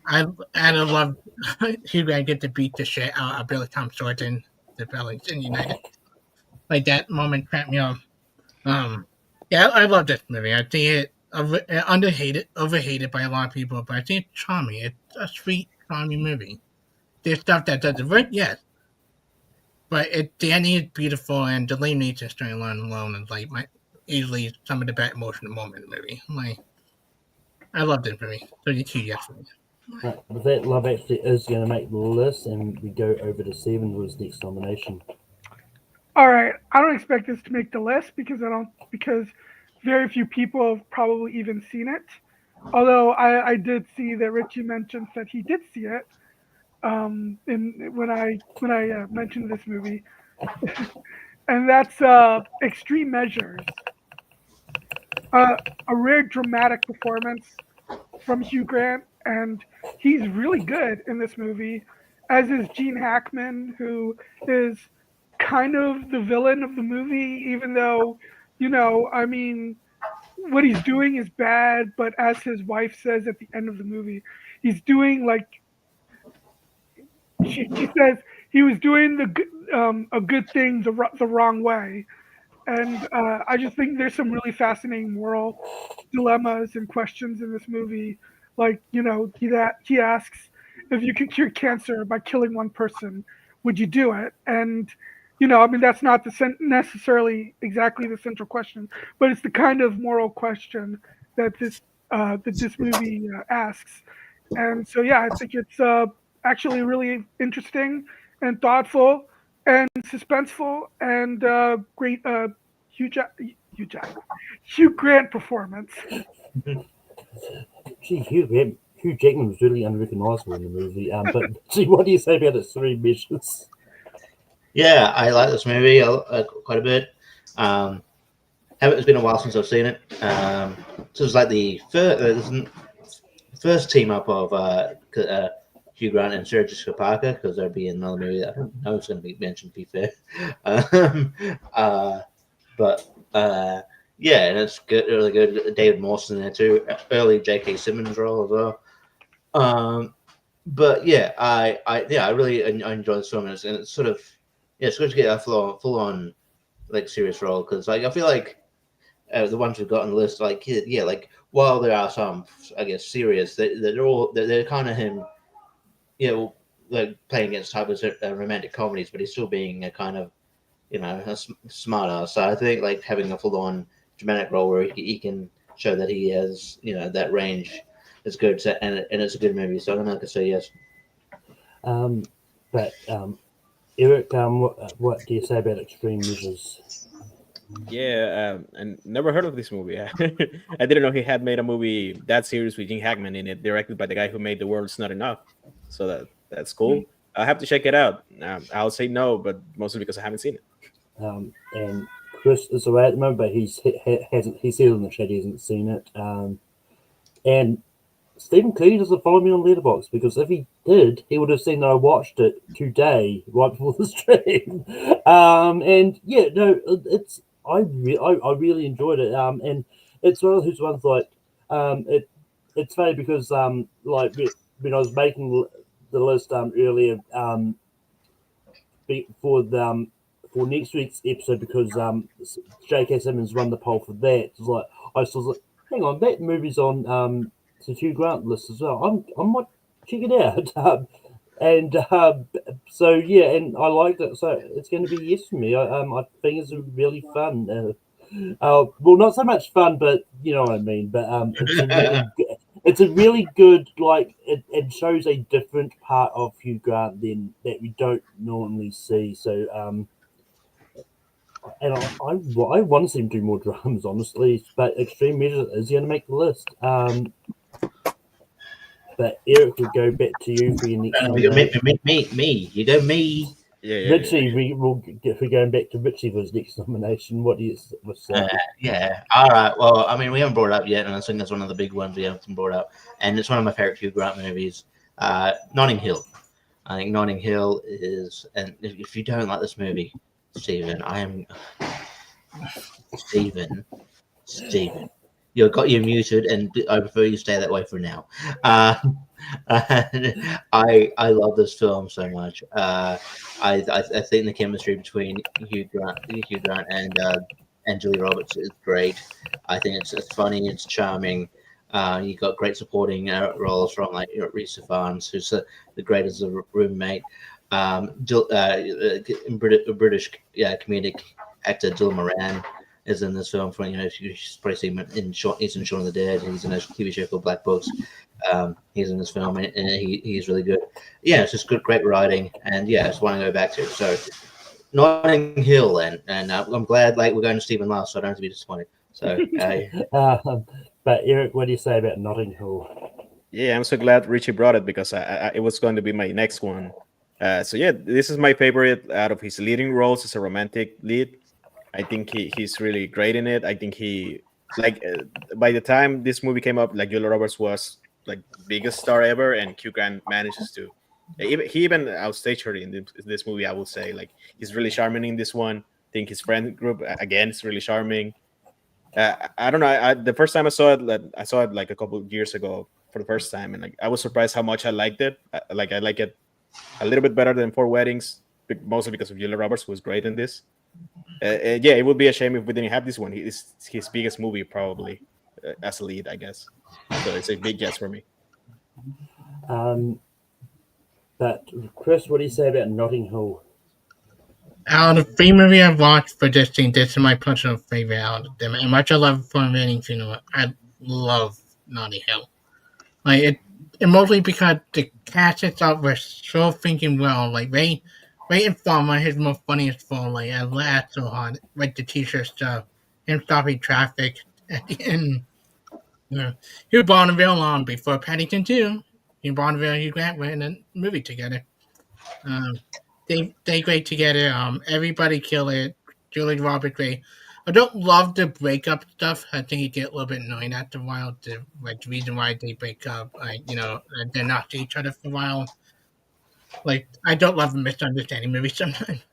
I love Hugh Grant get to beat the shit out of Billy Tom Thornton, the Bellington United. Like that moment cracked me up. I love this movie. I think it overhated by a lot of people, but I think it's charming. It's a sweet, charming movie. There's stuff that doesn't work, yes, but the ending is beautiful, and the Liam Neeson storyline alone is like easily some of the best emotional moment in the movie. I love this movie. 32 yes for me. Right, with that, Love Actually is going to make the list, and we go over to Steven, who is next nomination. All right, I don't expect this to make the list because very few people have probably even seen it. Although I did see that Richie mentioned that he did see it. When I mentioned this movie, and that's Extreme Measures, a rare dramatic performance from Hugh Grant, and he's really good in this movie, as is Gene Hackman, who is kind of the villain of the movie, even though, what he's doing is bad, but as his wife says at the end of the movie, he's doing she says he was doing a good thing the wrong way. And I just think there's some really fascinating moral dilemmas and questions in this movie. Like, he asks, if you could cure cancer by killing one person, would you do it? And, that's not necessarily exactly the central question, but it's the kind of moral question that this movie asks. And so, yeah, I think it's actually really interesting and thoughtful and suspenseful and great Hugh Grant performance. Gee, Hugh Jackman was really unrecognizable in the movie. But gee, what do you say about its 3 measures? Yeah, I like this movie quite a bit. It's been a while since I've seen it. So it's like the first team up of Hugh Grant and Sarah Jessica Parker, because there'd be another movie that I don't know if it's going to be mentioned, to be fair. Yeah, and it's good, really good. David Morse in there too. Early J.K. Simmons role as well. But yeah, I really enjoy the film, and it's sort of it's good to get a full on like serious role, because I feel like the ones we've got on the list, like while there are some I guess serious, they're kind of him, like playing against type of romantic comedies, but he's still being a kind of a smart ass. So I think like having a full on dramatic role where he can show that he has that range is good, and it's a good movie. So I'm going to say yes. But Eric, what do you say about Extreme Measures? Yeah, and never heard of this movie. I didn't know he had made a movie that series with Gene Hackman in it, directed by the guy who made The World's Not Enough. So that's cool. I have to check it out. I'll say no, but mostly because I haven't seen it. And Chris is away at the moment, but he said in the chat he hasn't seen it. And Stephen Cleary doesn't follow me on Letterboxd, because if he did, he would have seen that I watched it today, right before the stream. And yeah, no, I really enjoyed it. And it's one of those ones like it's funny because like when I was making the list earlier for next week's episode, because J.K. Simmons run the poll for that. It's like I was like, hang on, that movie's on the Hugh Grant list as well. I might check it out. And so yeah, and I liked it. So it's going to be yes for me. I think it's really fun. Well, not so much fun, but you know what I mean. But it's a really good, like it shows a different part of Hugh Grant than that we don't normally see. So and I want to see him do more dramas, honestly. But Extreme Measures is going to make the list. But Eric, will go back to you for your next nomination. Me. You go me. Yeah. Richie, we're going back to Richie for his next nomination. What do you say? Yeah. All right. Well, I mean, we haven't brought it up yet, and I think that's one of the big ones we haven't brought up, and it's one of my favorite Hugh Grant movies, Notting Hill. I think Notting Hill is, and if you don't like this movie, Stephen, Stephen. You're muted, and I prefer you stay that way for now. I love this film so much. I think the chemistry between Hugh Grant and Julia Roberts is great. I think it's funny, it's charming. You got great supporting roles from like Rhys Ifans, who's the great as a roommate. British comedic actor Jill Moran is in this film. You've probably seen him he's in Shaun of the Dead. He's in a TV show called Black Books. He's in this film, and he's really good. Yeah, it's just great writing, and yeah, it's one I go back to. So Notting Hill, and I'm glad like we're going to Stephen last, so I don't have to be disappointed. So, but Eric, what do you say about Notting Hill? Yeah, I'm so glad Richie brought it, because it was going to be my next one. So yeah, this is my favorite out of his leading roles as a romantic lead. I think he's really great in it. I think he by the time this movie came up, like Julia Roberts was like biggest star ever, and Hugh Grant manages to he even outstage her in this movie. I would say like he's really charming in this one. I think his friend group again is really charming. I don't know. The first time I saw it like a couple of years ago for the first time, and like I was surprised how much I liked it. I like it a little bit better than Four Weddings, mostly because of Julia Roberts, who was great in this. Yeah, it would be a shame if we didn't have this one. It's his biggest movie, probably, as a lead, I guess. So it's a big yes for me. But Chris, what do you say about Notting Hill? Out of the three movies I've watched for this thing, this is my personal favorite out of them. And much I love for Weddings, I love Notting Hill. Like it mostly because the cast itself was so thinking well. Like they informed his most funniest film. Like I laughed so hard. Like the t-shirt stuff, him stopping traffic at the end. Hugh Bonneville on before Paddington 2. Hugh Bonneville and Hugh Grant were in a movie together. They great together. Everybody kill it. Julia Roberts great. I don't love the breakup stuff. I think it get a little bit annoying after a while. The reason why they break up, they're not to each other for a while. Like I don't love misunderstanding movies sometimes,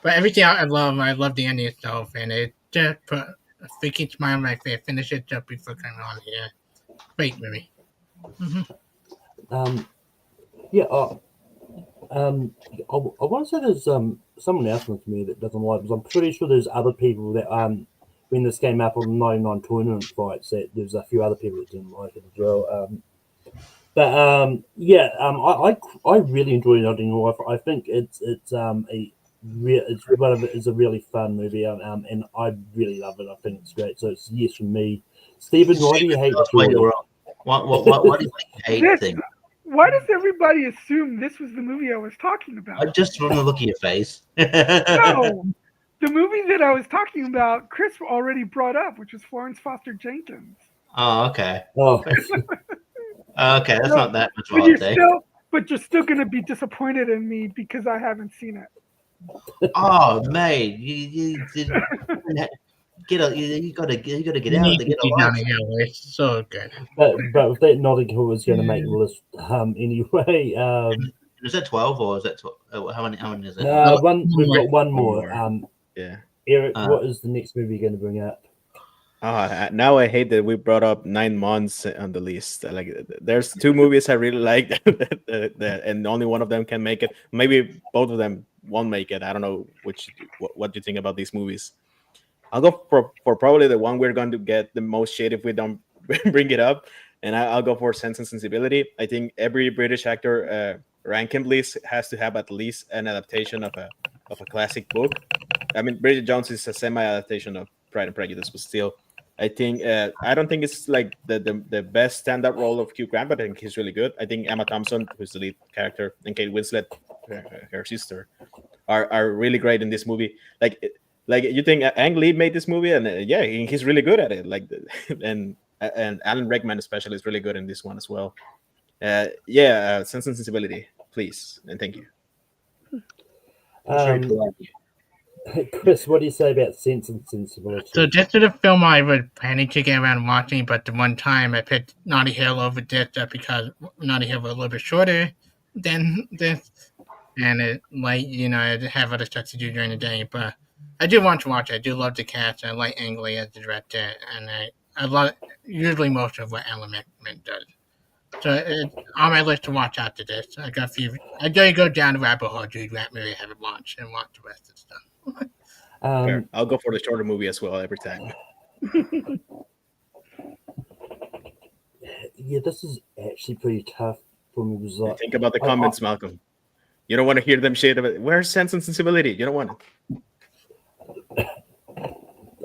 but everything I love the ending itself, and it just put a freaking smile on my face. Finish it up before coming on here. Great movie. Mm-hmm. I want to say there's someone else with me that doesn't like, because I'm pretty sure there's other people that when this came up on 99 tournament fights, that there's a few other people that didn't like it as well. I really enjoy Notting Hill. I think it's a really fun movie, and I really love it. I think it's great. So it's yes from me. Stephen, why do you hate Julia? What do you hate thing? Why does everybody assume this was the movie I was talking about? Just from the look of your face. No, the movie that I was talking about, Chris already brought up, which was Florence Foster Jenkins. Oh, okay. Oh, Okay, that's not that much of a But hot take. you're still going to be disappointed in me because I haven't seen it. Oh, mate, you gotta get out. Need To to get see a life. Notting Hill. It's so good. but if that Notting Hill was going to make the list anyway. Is that 12 or is that 12? How many is it? We've got one more. Yeah. Eric, what is the next movie you're going to bring up? Now I hate that we brought up 9 months on the list. Like, there's 2 movies I really like, and only one of them can make it. Maybe both of them won't make it. I don't know what do you think about these movies. I'll go for probably the one we're going to get the most shade if we don't bring it up, and I'll go for Sense and Sensibility. I think every British actor rankingly has to have at least an adaptation of a classic book. I mean, Bridget Jones is a semi-adaptation of Pride and Prejudice, but still, I think I don't think it's like the best stand-up role of Hugh Grant, but I think he's really good. I think Emma Thompson, who's the lead character, and Kate Winslet, her sister, are really great in this movie. Like you think Ang Lee made this movie, and yeah, he's really good at it. Like, and Alan Rickman especially is really good in this one as well. Sense and Sensibility, please, and thank you. Chris, what do you say about Sense and Sensibility? So this is a film I was planning to get around watching, but the one time I picked Notting Hill over this because Notting Hill was a little bit shorter than this, and it I have other stuff to do during the day. But I do want to watch it. I do love the cast. I like Ang Lee as the director, and I love usually most of what Alan Rickman does. So it's on my list to watch after this. I got a few. I gotta go down the rabbit hole Hugh Grant movie I haven't watched and watch the rest of the stuff. I'll go for the shorter movie as well every time. Yeah, this is actually pretty tough for me. Think about the comments, Malcolm. You don't want to hear them shade of it. Where's Sense and Sensibility? You don't want it.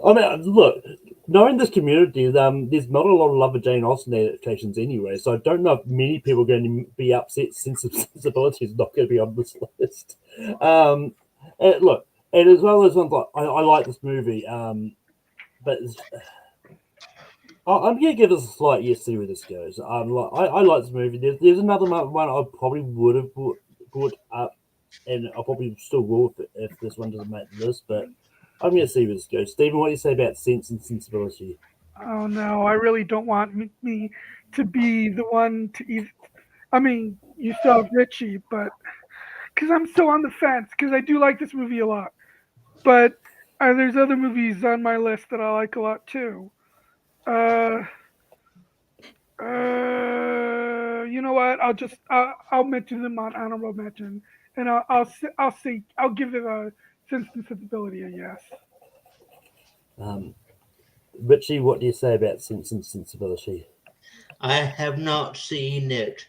I mean, look, knowing this community, there's not a lot of Love of Jane Austen adaptations anyway, so I don't know if many people are going to be upset Sense and Sensibility is not going to be on this list. Look, and as well as ones like I like this movie, but I'm going to give this a slight yes, see where this goes. I like this movie. There's another one I probably would have brought up, and I probably still will if this one doesn't make the list, but I'm going to see where this goes. Stephen, what do you say about Sense and Sensibility? Oh no, I really don't want me to be the one to I mean, you still have Richie, but because I'm still on the fence, because I do like this movie a lot. But there's other movies on my list that I like a lot too. You know what? I'll mention them on honorable mention, and I'll give it a Sense and Sensibility a yes. Richie, what do you say about Sense and Sensibility? I have not seen it.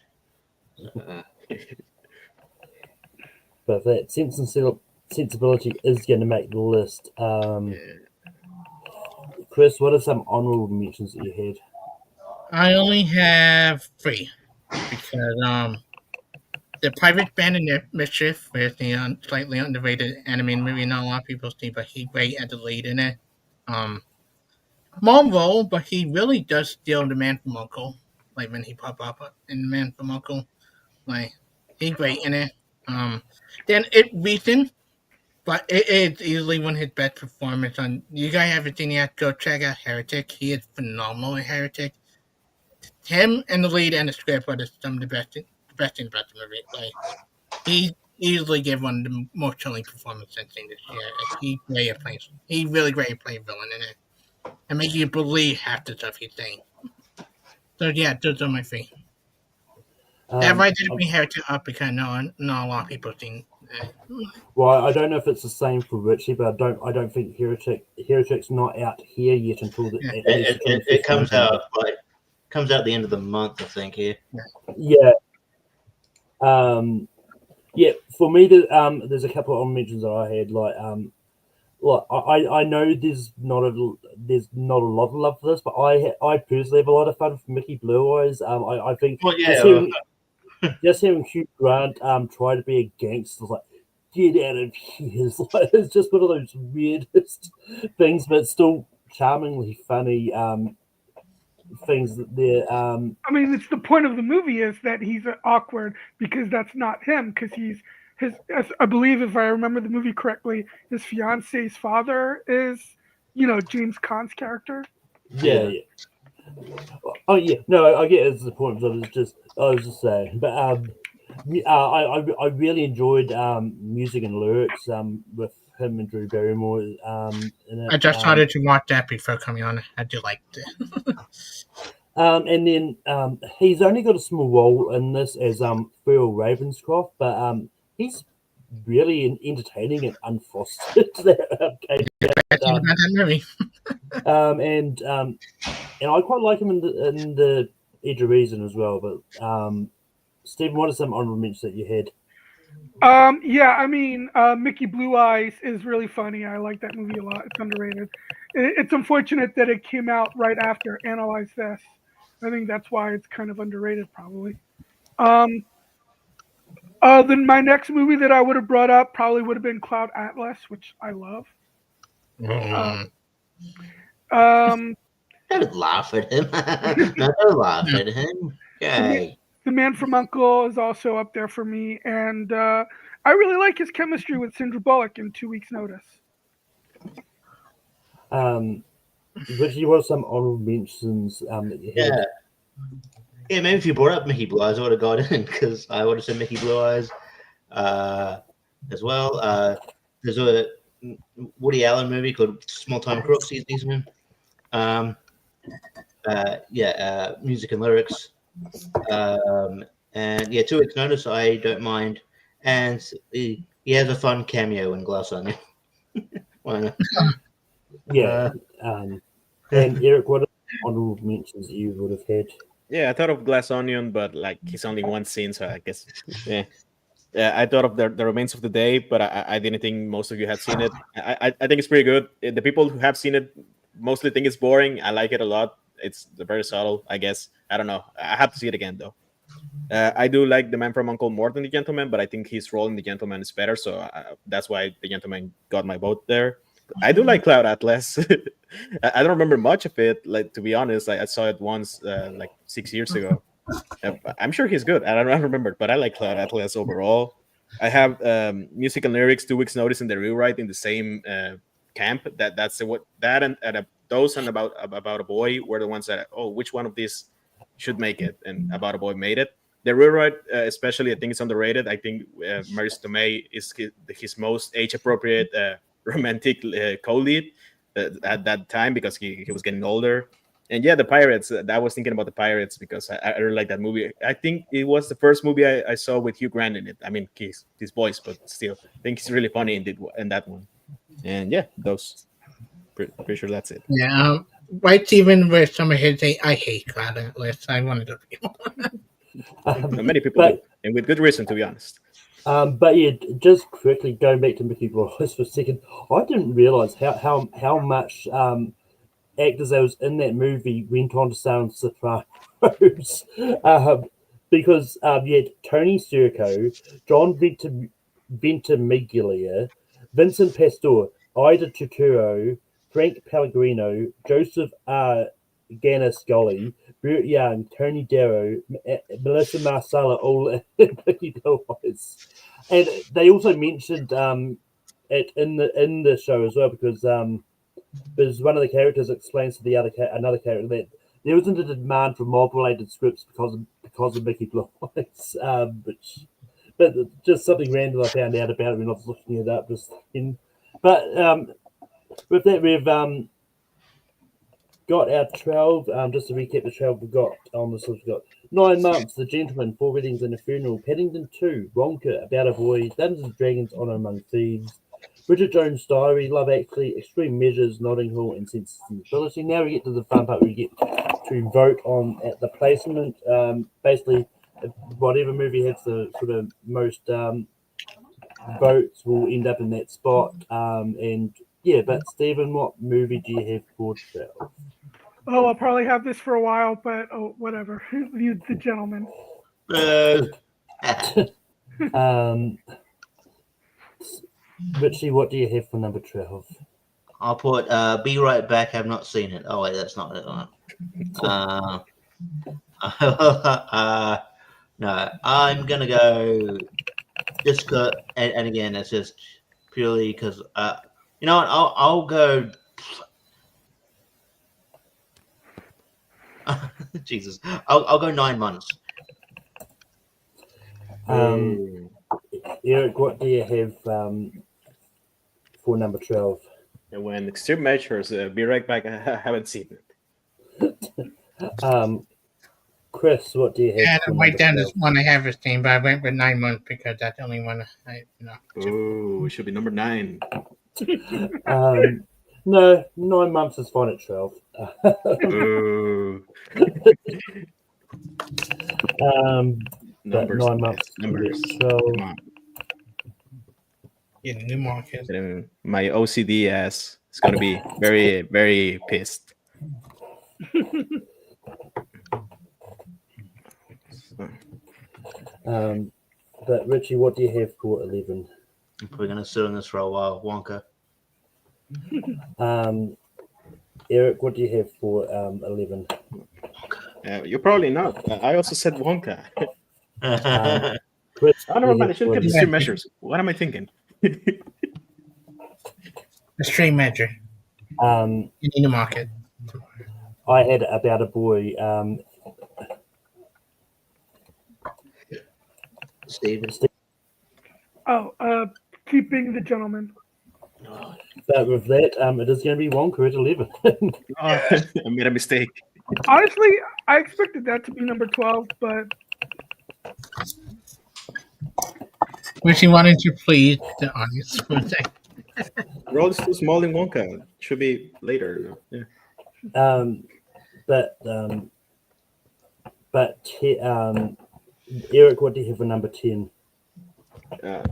But that Sense and Sensibility is going to make the list. Chris, what are some honorable mentions that you had? I only have 3 because the Private Band of Mischief is the slightly underrated animated movie not a lot of people see, but he's great as the lead in it. Small role, but he really does steal The Man from U.N.C.L.E. Like when he pop up in The Man from U.N.C.L.E. Like he's great in it. Then It Recent, but it is easily one of his best performances. You guys haven't seen it yet, go check out Heretic. He is phenomenal in Heretic. Him and the lead and the script are some of the best things about the movie. Like he easily gave one of the most chilling performances I've seen this year. He's really great at playing villain in it, and make you believe half the stuff he's saying. So yeah, those are my 3. That right didn't bring Heretic up because not a lot of people have seen. Well, I don't know if it's the same for Richie, but I don't think Heretic's not out here yet until it comes out comes out at the end of the month, I think. Here. Yeah. Yeah. For me, there's a couple of mentions that I had. I know there's not a lot of love for this, but I personally have a lot of fun with Mickey Blue Eyes. I think. Well, yeah. just hearing Hugh Grant try to be a gangster, like, get out of here. It's just one of those weirdest things, but still charmingly funny things that they're. I mean, it's the point of the movie is that he's awkward because that's not him. Because he's his. I believe, if I remember the movie correctly, his fiance's father is, James Caan's character. Yeah. Oh yeah, no, I get it's the point. But I was just saying, but I really enjoyed music and lyrics with him and Drew Barrymore in I it. just started to watch that before coming on. I do like it. And then he's only got a small role in this as Phil Ravenscroft, but he's really entertaining and unfostered. That's about that movie. And I quite like him in the Edge of Reason as well. But Stephen, what are some honorable mentions that you had? Yeah, I mean, Mickey Blue Eyes is really funny. I like that movie a lot. It's underrated. It's unfortunate that it came out right after Analyze This. I think that's why it's kind of underrated, probably. Then my next movie that I would have brought up probably would have been Cloud Atlas, which I love. Um, Don't laugh at him. No, don't laugh at him. Okay. The Man from U.N.C.L.E. is also up there for me, and I really like his chemistry with Sandra Bullock in 2 Weeks' Notice. Richie, what are some honorable mentions that you had? Yeah, maybe if you brought up Mickey Blue Eyes, I would have got in because I would have said Mickey Blue Eyes as well. There's a Woody Allen movie called Small Time Crooks. He's in. Music and lyrics. And 2 Weeks Notice, I don't mind. And he has a fun cameo in Glass Onion. Why not? Yeah. And Eric, what are honorable mentions that you would have had? Yeah, I thought of Glass Onion, but like he's only one scene, so I guess. Yeah, I thought of the Remains of the Day, but I didn't think most of you had seen it. I think it's pretty good. The people who have seen it mostly think it's boring. I like it a lot. It's very subtle, I guess. I don't know. I have to see it again though. I do like The Man from U.N.C.L.E. more than The Gentleman, but I think his role in The Gentleman is better, so that's why The Gentleman got my vote there. I do like Cloud Atlas. I don't remember much of it, like to be honest. I saw it once, like 6 years ago. I'm sure he's good. I don't remember, but I like Cloud Atlas overall. I have music and lyrics, 2 Weeks Notice, and the rewrite in the same camp. Those and about a boy were the ones that which one of these should make it, and About a Boy made it. The rewrite, especially, I think it's underrated. I think Marisa Tomei is his most age appropriate romantic co-lead at that time because he was getting older. And yeah, the Pirates. I was thinking about the Pirates because I really like that movie. I think it was the first movie I saw with Hugh Grant in it. I mean, his voice, but still, I think he's really funny in that one. And yeah, those. Pretty sure that's it. Yeah, White Steven with some of his. I hate Cloud Atlas. I wanted to. Many people do, and with good reason, to be honest. But yeah, just quickly going back to Mickey Blue Eyes for a second, I didn't realize how much actors that was in that movie went on to star in Sopranos. Because you had Tony Serco, John Ventimiglia, Vincent Pastore, Ida Turturro, Frank Pellegrino, Joseph Ganascoli, Burt Young, Tony Darrow, Melissa Marsala, all in Mickey Blue Eyes. And they also mentioned it in the show as well because one of the characters explains to another character that there wasn't a demand for mob-related scripts because of Mickey Blue Eyes, but just something random I found out about it when I was looking it up. But with that, we've got our 12. Just to recap the 12 we've got on this list, we've got 9 Months, The Gentleman, 4 Weddings and a Funeral, Paddington 2, Wonka, About a Boy, Dungeons and Dragons, Honor Among Thieves, Bridget Jones' Diary, Love Actually, Extreme Measures, Notting Hill, and Sense and Sensibility. Now we get to the fun part where we get to vote on at the placement. Basically, whatever movie has the sort of most votes will end up in that spot. But Stephen, what movie do you have for 12? Oh, I'll probably have this for a while, but whatever. The Gentleman. Richie, what do you have for number 12? I'll put Be Right Back. I've not seen it. Oh wait, that's not it. No, I'm gonna go just and again, it's just purely because you know what? I'll go. Jesus, I'll go 9 months. Eric, what do you have for number 12? And when Extreme Measures, Be Right Back, I haven't seen it. Chris, what do you have? Yeah, for right number down 12? this one I have a team, but I went with 9 months because that's the only one Ooh, it should be number 9. No, 9 months is fine at 12. Ooh. But 9 months Numbers. 12. Come on. in the new market. My OCD ass is going to be very, very pissed. But Richie, what do you have for 11? We're gonna sit on this for a while. Wonka. Eric, what do you have for 11? You're probably not. I also said Wonka. Chris, Oh, never mind. I should what get do you Extreme Measures. What am I thinking? Extreme Measure have? in the market. I had About a Boy. Steven. Keeping the Gentleman. But with that, it is going to be Wonka at 11. I made a mistake. Honestly, I expected that to be number 12, but Richie, why don't you please the audience for a second? Roll is too small in Wonka. Should be later. Yeah. But Eric, what do you have for number 10?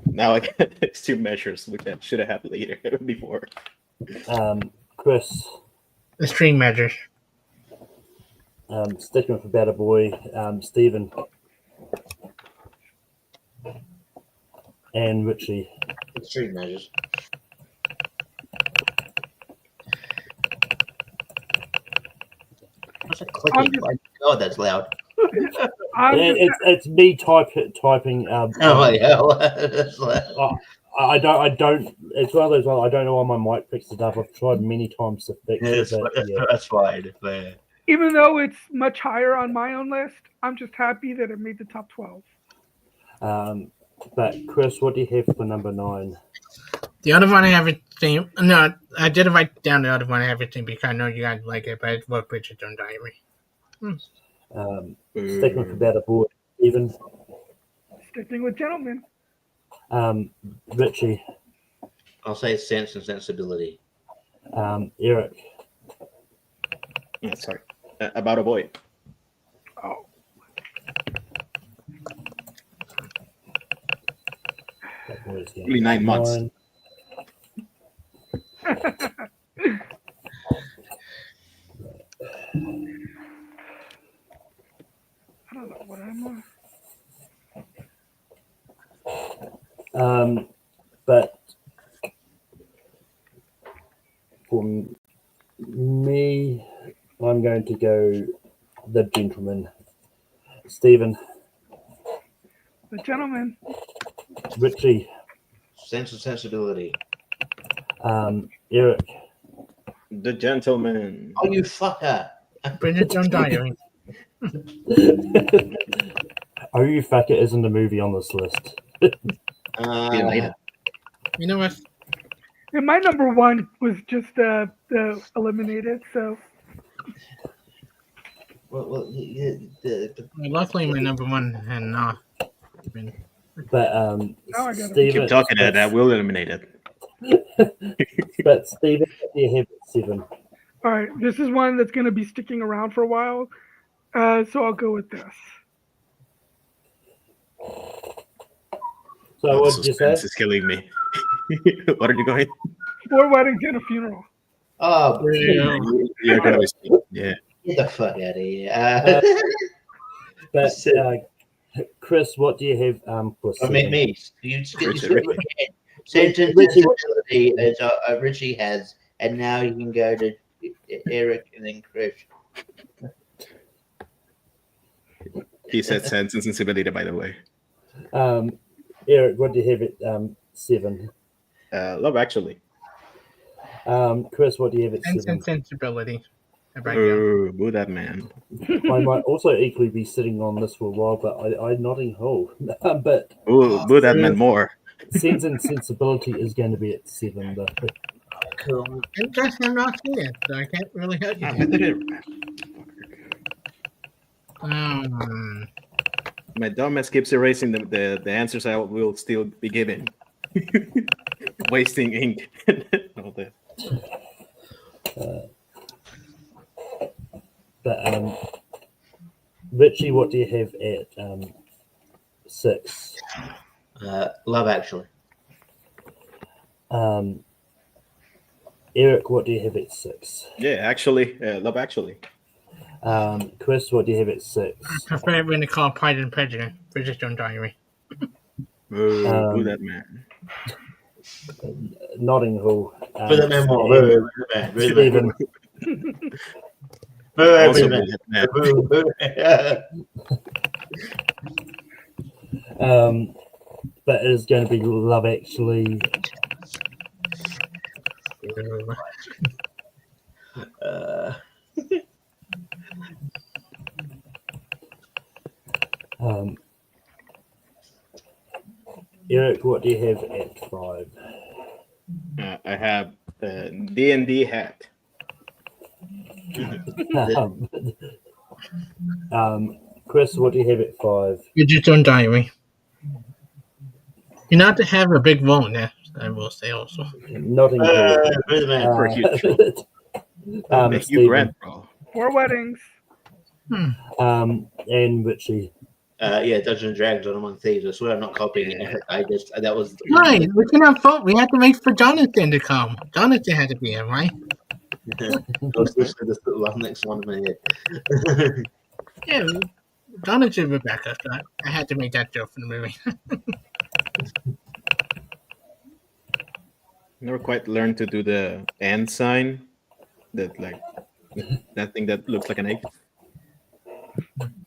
Now I got Extreme Measures, which I should have had later before. Chris, Extreme Measures. sticking with About a Boy. Stephen, and Richie. Extreme Measures. What's that clicking? Oh, that's loud. It's me typing. Oh my hell! That's loud. I don't. It's one of those ones. I don't know why my mic picks it up. I've tried many times to fix it. But, yeah. That's fine. Yeah. even though it's much higher on my own list, I'm just happy that it made the top 12. But Chris, what do you have for number 9? The other one I haven't seen. No, I did write down the other one I haven't seen because I know you guys like it, but it's Work Bridget on Diary. Sticking with About a Boy. Even Sticking with Gentlemen. Richie. I'll say Sense and Sensibility. Eric. Yeah, sorry. About a Boy. Oh. That boy's getting Only 9 months. 9. I don't know what I'm But for me, I'm going to go The Gentleman. Stephen. The Gentleman. Richie. Sense and Sensibility. Eric. The Gentleman. Oh, you fucker! Bridget on Diary. Oh, You Fucker isn't a movie on this list. Later. You know what? And my number 1 was just the eliminated, so Luckily, my number 1 had not been. But now I got Stephen. Keep talking at that. We'll eliminate it. But Stephen, what do you have at 7? all right. This is one that's going to be sticking around for a while, so I'll go with this. So what did you say? This is killing me. What are you going? 4 Weddings and a Funeral. Oh, You're gonna be yeah. get the fuck out of here! But Chris, what do you have for I mean, seven? me. You skip Richard. Sentence Richie, what- sensibility is Richie has, and now you can go to Eric and then Chris. He said Sense and Sensibility, by the way. Eric, what do you have at 7? Love Actually. Chris, what do you have at Sense 7? and Sensibility. There we go. Boo that man. I might also equally be sitting on this for a while, but I'm Notting Hill. But Boo that man more. Sense and Sensibility is going to be at 7. Though. Cool. And just I'm not seeing it, so I can't really help you. Ah, I did it. My dumbass keeps erasing the answers I will still be giving. Wasting ink. All that. But Richie, what do you have at 6? Love Actually. Eric, what do you have at 6? Yeah, actually, Love Actually. Chris, what do you have at 6? I prefer it when they call Pride and Prejudice, British John Diary. Boo that man. Notting Hill. For the man more. Boo the man. Stephen. Also Boo boo that man. But it is going to be Love Actually. Eric, what do you have at 5? I have D&D hat. Chris, what do you have at 5? British John Diary. You not to have a big role in that, I will say also. Notting Hill. Boo the man. For Hugh. Hugh Stephen. Grant, bro. 4 Weddings. And Richie. Yeah, Dungeons and Dragons on Among Thieves. I swear I'm not copying it. That was Right, we cannot vote. We had to wait for Jonathan to come. Jonathan had to be here, right? I was listening to this little next one in my head. Yeah, Jonathan and Rebecca. So I had to make that joke for the movie. Never quite learned to do the and sign. That thing that looks like an egg.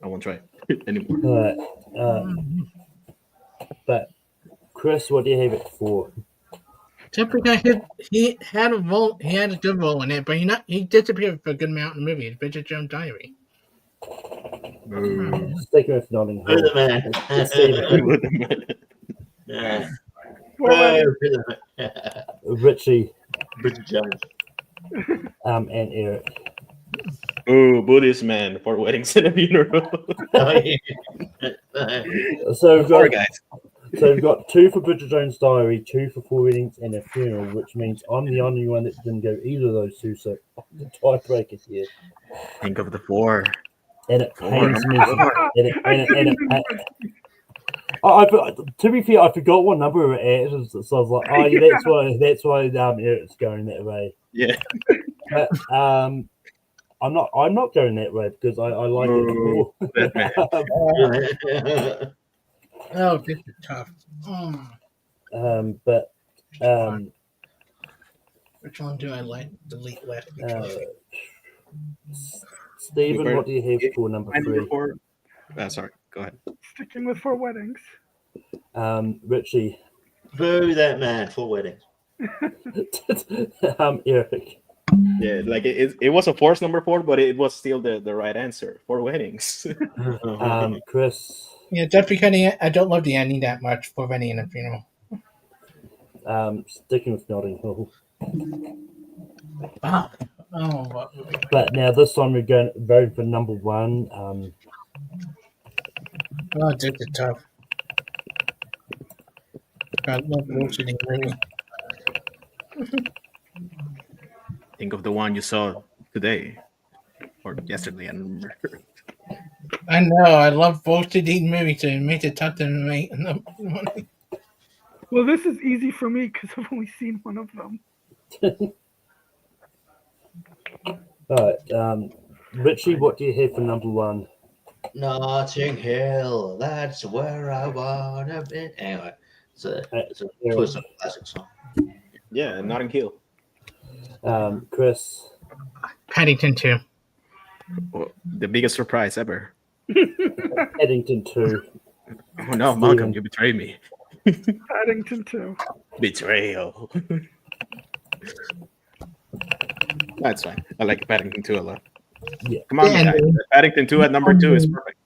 I won't try it anymore. But Chris, what do you have at 4? Typically, he had a role. He had a good role in it, but he disappeared for a good amount in the movie. It's Bridget Jones' Diary. Sticking with Notting Boo Hill. the man. Yeah. 4 Weddings. Boo the man. Richie, Bridget Jones. and Eric. Boo this man for weddings and a funeral. So we've Sorry, got, guys. we've got 2 for Bridget Jones' Diary, 2 for 4 Weddings and a Funeral, which means I'm the only one that didn't go either of those 2. So the tiebreaker here, Think of the 4. and it pains me. To be fair, I forgot what number we're at, so I was like, "Oh, yeah, that's why Eric's going that way." Yeah. But I'm not going that way because I like it more. That man. Oh, this is tough. But Which one do I like? Delete left. Stephen, what do you have for number 3? Sorry, go ahead. Sticking with 4 Weddings. Richie, Boo that man. 4 Weddings. Eric. Yeah, like it was a forced number 4, but it was still the right answer. 4 weddings. Chris. Yeah, just because I don't love the ending that much for Wedding and a Funeral. Sticking with Notting Hill. Oh, what movie? But now this time we're going voting for number 1. Oh, this is tough. I love watching the movie. Think of the one you saw today or yesterday. I don't remember. I know. I love both of these movies, so it makes it tough to make. Well, this is easy for me because I've only seen one of them. All right. Richie, what do you have for number 1? Notting Hill, that's where I wanna be. Anyway, it's a Twist of a classic song. Yeah, Notting Hill. Chris, Paddington 2. Oh, the biggest surprise ever. Paddington 2. Oh no, Malcolm, you betrayed me. Paddington 2. Betrayal. That's fine. I like Paddington 2 a lot. Yeah. Come on, Yeah, guys. Paddington 2 at number 2 is perfect.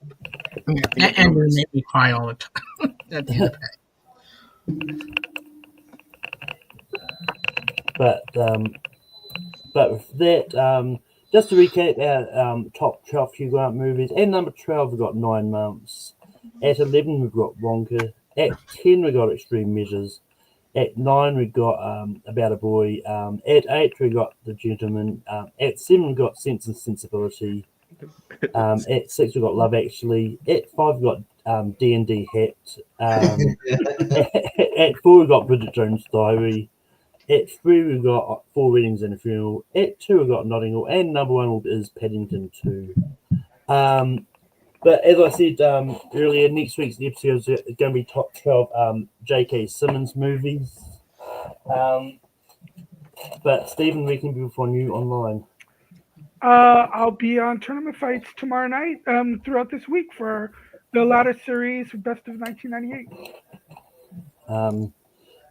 That Andrew made me cry all the time. At the end of But with that, just to recap our top 12 Hugh Grant movies. At number 12, we've got 9 Months. At 11, we've got Wonka. At 10, we've got Extreme Measures. At 9, we've got About a Boy. At 8, we've got The Gentleman. At 7, we've got Sense and Sensibility. At 6, we've got Love Actually. At 5, we've got D&D Hat. At 4, we've got Bridget Jones' Diary. At 3, we've got 4 Weddings and a Funeral. At 2, we've got Notting Hill. And number 1 is Paddington 2. But as I said earlier, next week's episode is going to be top 12 J.K. Simmons movies. But Stephen, where can people find you online? I'll be on Tournament Fights tomorrow night throughout this week for the ladder series Best of 1998.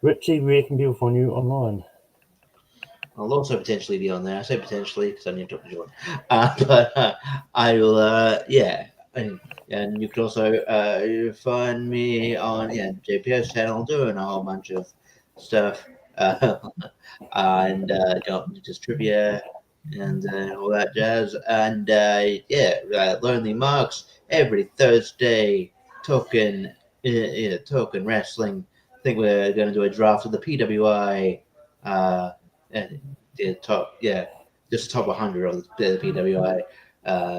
Richie, where can people find you online? I'll also potentially be on there. I say potentially because I need to talk to Jordan. But I will, yeah. And you can also find me on JPS channel doing a whole bunch of stuff. And just trivia and all that jazz. And Lonely Marks every Thursday talking wrestling. I think we're going to do a draft of the PWI. And the top, just top 100 of the PWI.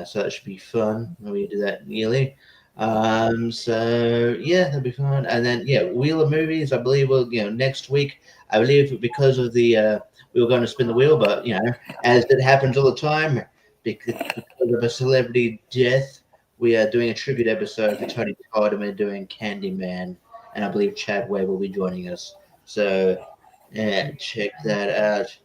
So that should be fun when we do that yearly. So that'll be fun. And then Wheel of Movies. I believe next week. I believe because of the we were going to spin the wheel, but as it happens all the time, because of a celebrity death, we are doing a tribute episode for Tony Todd, and we're doing Candyman, and I believe Chad Webb will be joining us. So check that out.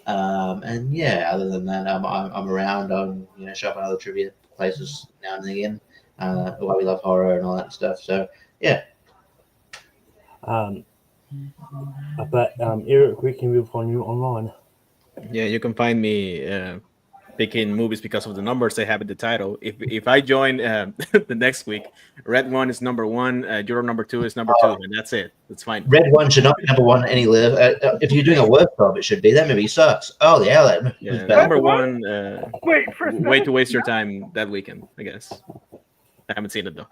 And other than that, I'm around. I'm show up at other trivia places now and again. Why we love horror and all that stuff. So But Eric, where can we find you online? Yeah, you can find me picking movies because of the numbers they have in the title. If I join the next week, Red 1 is number 1, Euro number 2 is number 2, and that's it. That's fine. Red 1 should not be number 1 any live. If you're doing a workshop, it should be. That movie sucks. Oh yeah, that movie's bad. Number 1. Way to waste your time that weekend, I guess. I haven't seen it though.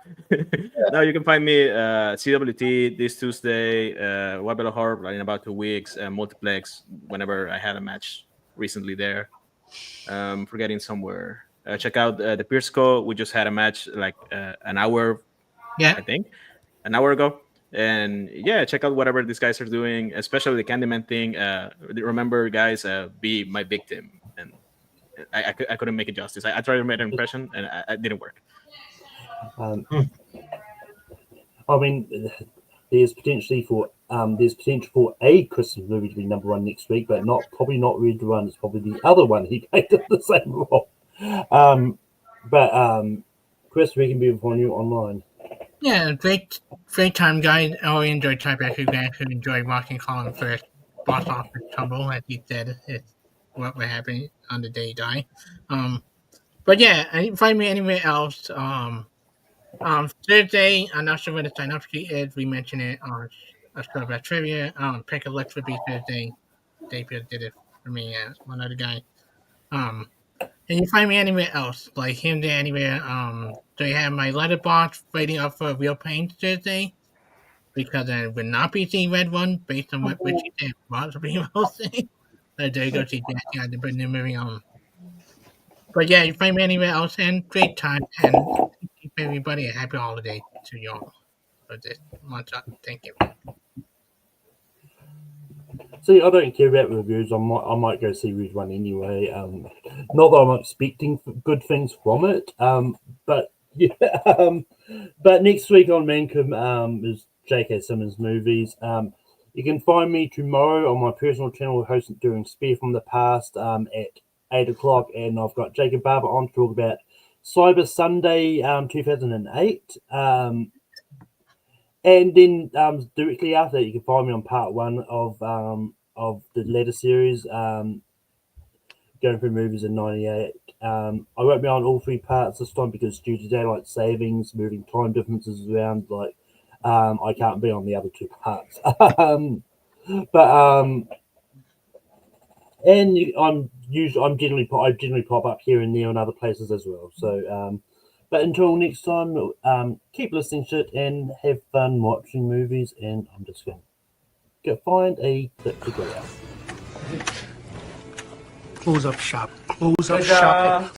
No, you can find me CWT this Tuesday, Webelo Horror in about 2 weeks, Multiplex whenever I had a match recently there. Forgetting somewhere. Check out the Pierce Co. We just had a match like an hour, I think, an hour ago. And check out whatever these guys are doing, especially the Candyman thing. Remember, guys, be my victim. And I couldn't make it justice. I tried to make an impression, and it didn't work. I mean, there's potential for a Christmas movie to be number 1 next week, but probably not Red 1. It's probably the other one he played in the same role. But Chris, we can be on you online. Yeah, great time, guys. I really enjoyed Type Who Grant, who enjoyed watching Colin first boss office tumble, as he said, it's what would happen on the day he died. But find me anywhere else. Thursday, I'm not sure where the sign-up sheet is. We mentioned it on a show about trivia. Pick a list would be Thursday. Dave did it for me as one other guy. And you find me anywhere else, like him there anywhere. So you have my letterbox waiting up for Real Pain Thursday, because I would not be seeing Red 1 based on what Richie said. Possibly will say. So there you go, see Jackie had to bring the movie on. But you find me anywhere else, and great time, and keep everybody a happy holiday to you all for this month. Thank you. See, I don't care about reviews. I might go see Red 1 anyway. Not that I'm expecting good things from it, but Yeah. But next week on Mancom is J.K. Simmons movies. You can find me tomorrow on my personal channel hosting doing Spear from the Past at 8 o'clock, and I've got Jacob Barber on to talk about Cyber Sunday 2008. And then directly after that, you can find me on part 1 of the letter series, going through movies in '98. I won't be on all 3 parts this time because due to daylight savings, moving time differences around, I can't be on the other 2 parts. And I generally pop up here and there on other places as well. So, but until next time, keep listening shit and have fun watching movies. And I'm just going to go find a clip to go out. Close up shop. Close up shop.